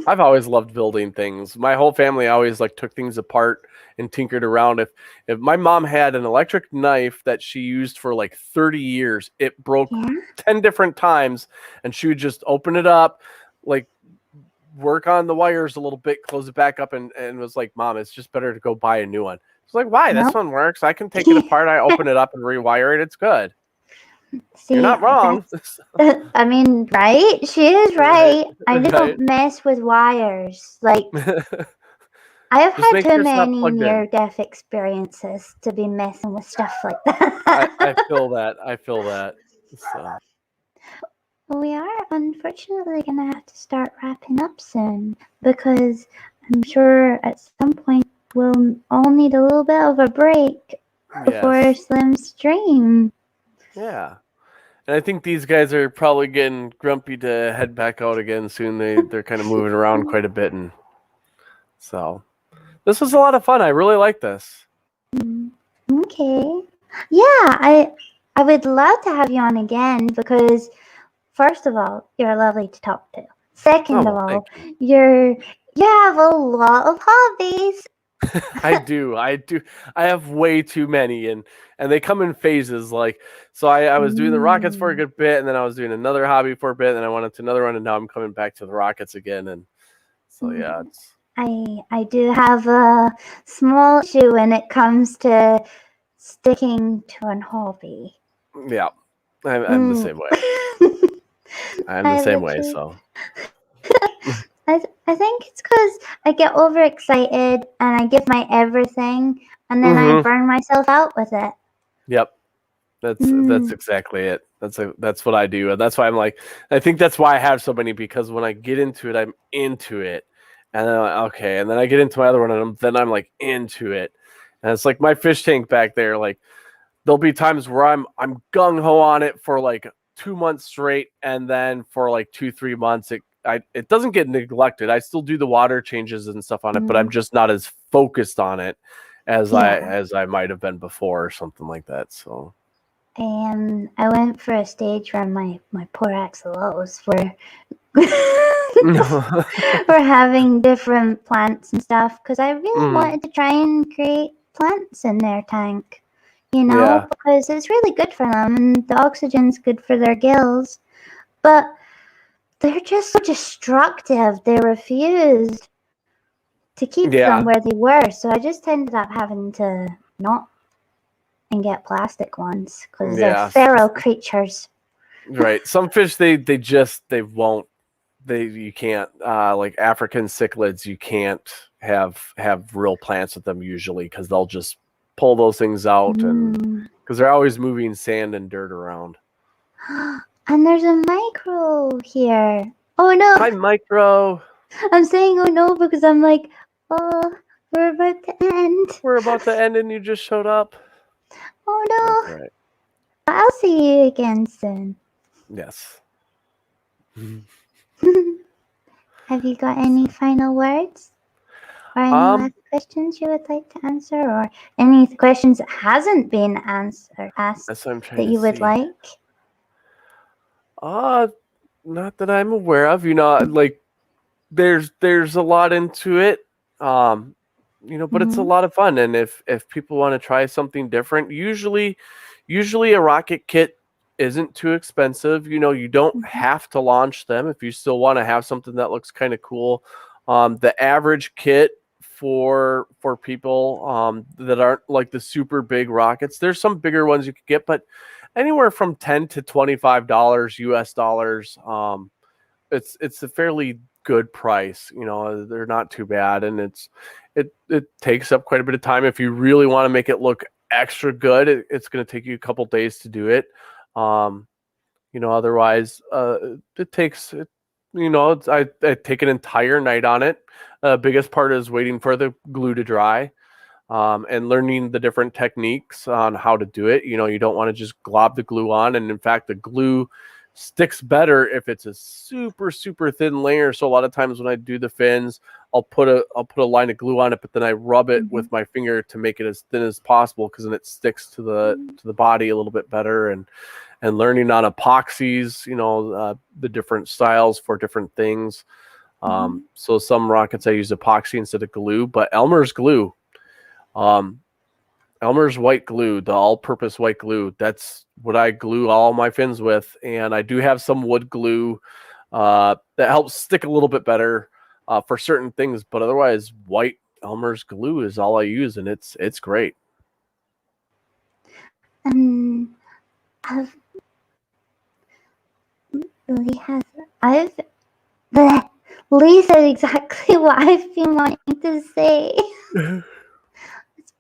I've always loved building things. My whole family always like took things apart and tinkered around. If my mom had an electric knife that she used for like 30 years, it broke 10 different times, and she would just open it up, like work on the wires a little bit, close it back up, and was like, Mom, it's just better to go buy a new one. It's like, why? This one works. I can take it apart. I open it up and rewire it. It's good. See, you're not wrong. I mean, right? She is right. I just don't mess with wires. Like, I have had too many near-death experiences to be messing with stuff like that. I feel that. So. Well, we are unfortunately going to have to start wrapping up soon, because I'm sure at some point we'll all need a little bit of a break before Slim's stream. Yeah. And I think these guys are probably getting grumpy to head back out again soon. They're kind of moving around quite a bit, and so this was a lot of fun. I really like this. Okay. Yeah, I would love to have you on again, because first of all, you're lovely to talk to. Second of all, you have a lot of hobbies. I do. I have way too many, and they come in phases. Like, so I was doing the rockets for a good bit, and then I was doing another hobby for a bit, and then I went into another one, and now I'm coming back to the rockets again. And so yeah, it's. I do have a small issue when it comes to sticking to an hobby. Yeah, I'm the same way. I'm the same way. So. I think it's because I get overexcited and I give my everything, and then I burn myself out with it. Yep, that's exactly it. That's what I do, and that's why I'm like, I think that's why I have so many, because when I get into it, I'm into it, and then I'm like, okay, and then I get into my other one, and then I'm like into it, and it's like my fish tank back there. Like, there'll be times where I'm gung ho on it for like 2 months straight, and then for like 2-3 months it doesn't get neglected. I still do the water changes and stuff on it, but I'm just not as focused on it as I might have been before, or something like that. So I went for a stage where my poor axolotls were having different plants and stuff, because I really wanted to try and create plants in their tank, because it's really good for them, and the oxygen's good for their gills, but they're just so destructive. They refused to keep them where they were, so I just ended up having to not and get plastic ones, because they're feral creatures. Right. Some fish they won't. You can't like African cichlids. You can't have real plants with them usually, because they'll just pull those things out, and because they're always moving sand and dirt around. And there's a micro here. Oh no! Hi, micro. I'm saying oh no because I'm like, oh, we're about to end. We're about to end, and you just showed up. Oh no! That's right. I'll see you again soon. Yes. Have you got any final words? Or any last questions you would like to answer? Or any questions that hasn't been asked that you would like? Not that I'm aware of. Like there's a lot into it. But it's a lot of fun. And if people want to try something different, usually a rocket kit isn't too expensive. You don't have to launch them if you still want to have something that looks kind of cool. The average kit for people that aren't like the super big rockets, there's some bigger ones you could get, but anywhere from $10 to $25 US dollars. It's a fairly good price. They're not too bad, and it takes up quite a bit of time. If you really want to make it look extra good, it's going to take you a couple days to do it. Otherwise, it takes, I take an entire night on it. Biggest part is waiting for the glue to dry, and learning the different techniques on how to do it. You don't want to just glob the glue on. And in fact, the glue sticks better if it's a super, super thin layer. So a lot of times when I do the fins, I'll put a line of glue on it, but then I rub it with my finger to make it as thin as possible, because then it sticks to the body a little bit better. And learning on epoxies, the different styles for different things. So some rockets I use epoxy instead of glue, but Elmer's glue, Elmer's white glue, the all-purpose white glue, that's what I glue all my fins with. And I do have some wood glue that helps stick a little bit better for certain things, but otherwise white Elmer's glue is all I use, and it's great. Lee said exactly what I've been wanting to say. It's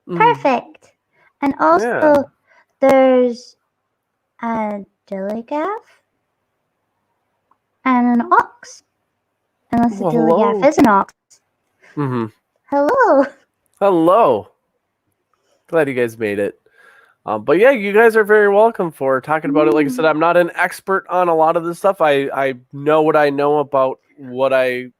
perfect. And also, there's a dillygaff and an ox. Unless the dillygaff is an ox. Hello. Glad you guys made it. But yeah, you guys are very welcome for talking about it. Like I said, I'm not an expert on a lot of this stuff. I know what I know about what I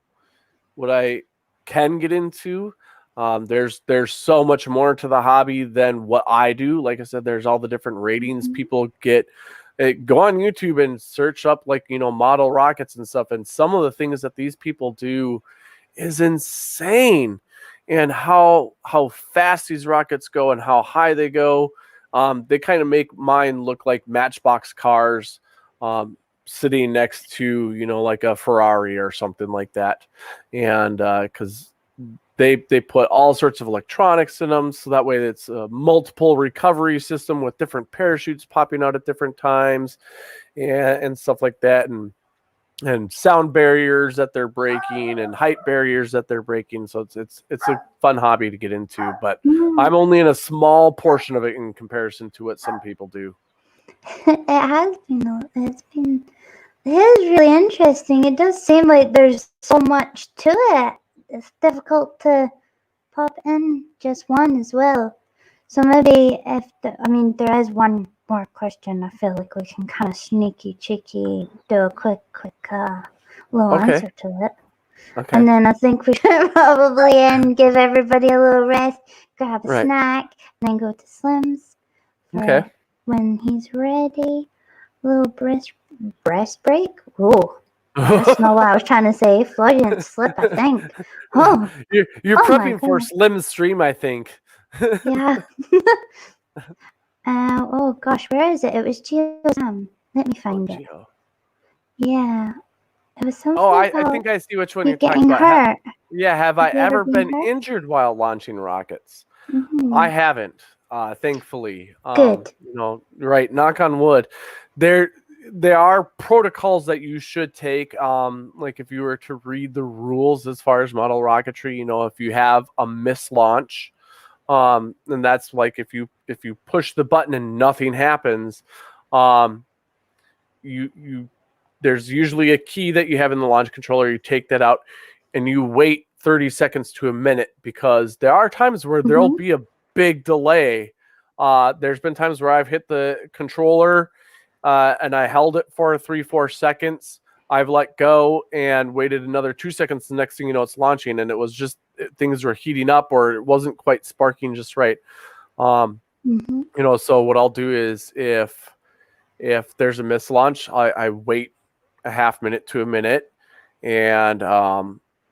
can get into. There's so much more to the hobby than what I do. Like I said, there's all the different ratings people get. Go on YouTube and search up model rockets and stuff. And some of the things that these people do is insane. And how fast these rockets go and how high they go. They kind of make mine look like Matchbox cars sitting next to, like a Ferrari or something like that. And because they put all sorts of electronics in them, so that way it's a multiple recovery system with different parachutes popping out at different times and stuff like that. And sound barriers that they're breaking and height barriers that they're breaking. So it's a fun hobby to get into, but I'm only in a small portion of it in comparison to what some people do. It is really interesting. It does seem like there's so much to it. It's difficult to pop in just one as well. So maybe there is one more question. I feel like we can kind of sneaky cheeky do a quick little answer to it. Okay. And then I think we should probably give everybody a little rest, grab a snack, and then go to Slim's. Okay. When he's ready, a little breast break. Oh, that's not what I was trying to say. Freudian slip, I think. Oh, you're prepping for Slim's stream, I think. Yeah. Oh gosh, where is it? It was Gio's. Let me find it. Yeah, it was something. I think I see which one you're talking about. Hurt. Have I ever been injured while launching rockets? I haven't, thankfully. Good. Right. Knock on wood. There are protocols that you should take. Like if you were to read the rules as far as model rocketry, if you have a mislaunch. And that's like if you push the button and nothing happens, there's usually a key that you have in the launch controller. You take that out and you wait 30 seconds to a minute, because there are times where there'll be a big delay. There's been times where I've hit the controller and I held it for 3-4 seconds. I've let go and waited another 2 seconds. The next thing you know, it's launching, and it was just things were heating up or it wasn't quite sparking just right. So what I'll do is if there's a mislaunch, I wait a half minute to a minute, and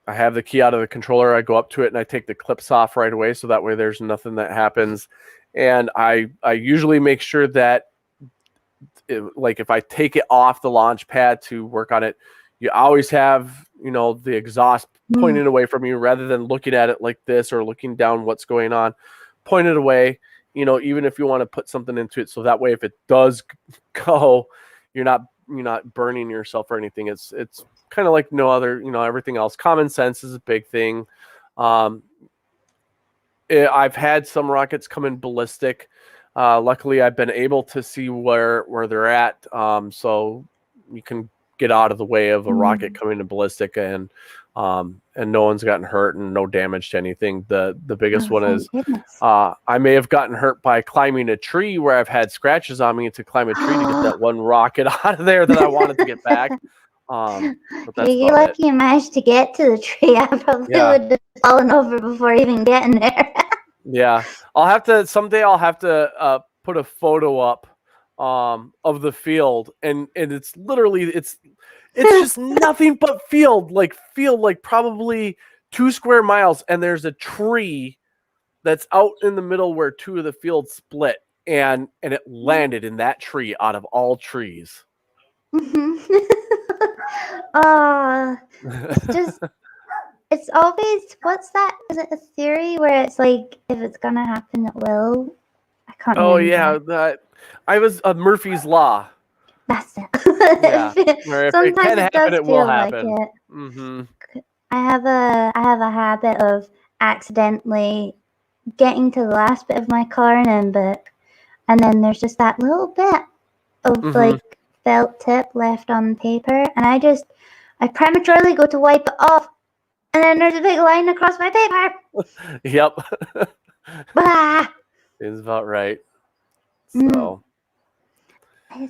I have the key out of the controller. I go up to it and I take the clips off right away, so that way there's nothing that happens. And I usually make sure that if I take it off the launch pad to work on it, you always have, the exhaust pointed away from you, rather than looking at it like this or looking down what's going on. Point it away, even if you want to put something into it, so that way if it does go, you're not burning yourself or anything. It's kind of like no other, everything else. Common sense is a big thing. I've had some rockets come in ballistic. Luckily, I've been able to see where they're at. So get out of the way of a rocket Mm. coming to ballistic, and no one's gotten hurt and no damage to anything. The biggest Oh, one thank is goodness. I may have gotten hurt by climbing a tree where I've had scratches on me to climb a tree to get that one rocket out of there that I wanted to get back. But that's You're about it. lucky you managed to get to the tree. I probably Yeah. would have fallen over before even getting there. Yeah, someday I'll have to put a photo up of the field, and it's literally it's just nothing but field like probably 2 square miles, and there's a tree that's out in the middle where 2 of the fields split, and it landed in that tree out of all trees. Oh, it's always, what's that? Is it a theory where it's like, if it's gonna happen, it will? I can't Oh remember. yeah, I was Murphy's Law. That's it. Yeah, where if it Sometimes can it happen, does it will feel like happen. it. Mm-hmm. I have a habit of accidentally getting to the last bit of my Carnan book, and then there's just that little bit of Mm-hmm. like felt tip left on paper, and I prematurely go to wipe it off, and then there's a big line across my paper. Yep. Bah! Seems about right. Mm. So I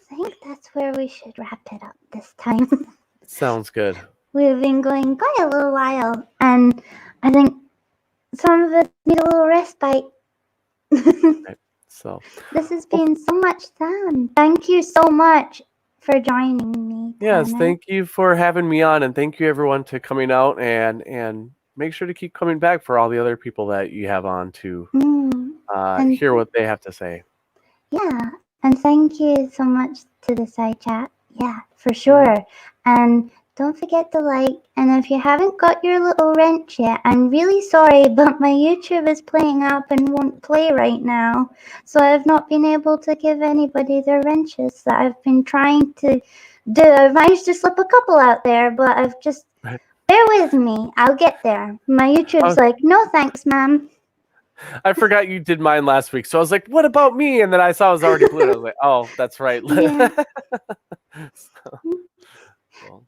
think that's where we should wrap it up this time. sounds good. We've been going quite a little while, and I think some of us need a little respite. Right. So This has been so much fun. Thank you so much for joining me. yes, Tanner. thank you for having me on, and thank you everyone to coming out, and make sure to keep coming back for all the other people that you have on to And hear what they have to say. yeah, and thank you so much to the side chat. Yeah, for sure. And don't forget to like, and if you haven't got your little wrench yet, I'm really sorry, but my YouTube is playing up and won't play right now. So I've not been able to give anybody their wrenches that I've been trying to do. I've managed to slip a couple out there, but I've just, bear with me. I'll get there. My YouTube's like, no thanks, ma'am. I forgot you did mine last week, so I was like, "What about me?" And then I saw it was already blue. I was like, "Oh, that's right." Yeah. So,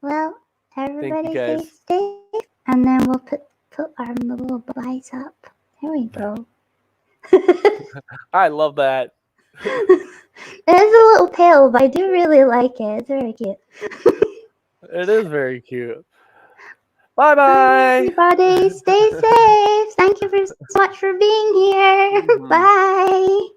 Well, everybody stay guys. safe, and then we'll put our little buys up. There we go. I love that. It is a little pale, but I do really like it. It's very cute. It is very cute. Bye-bye. Everybody, stay safe. Thank you so much for being here. Bye.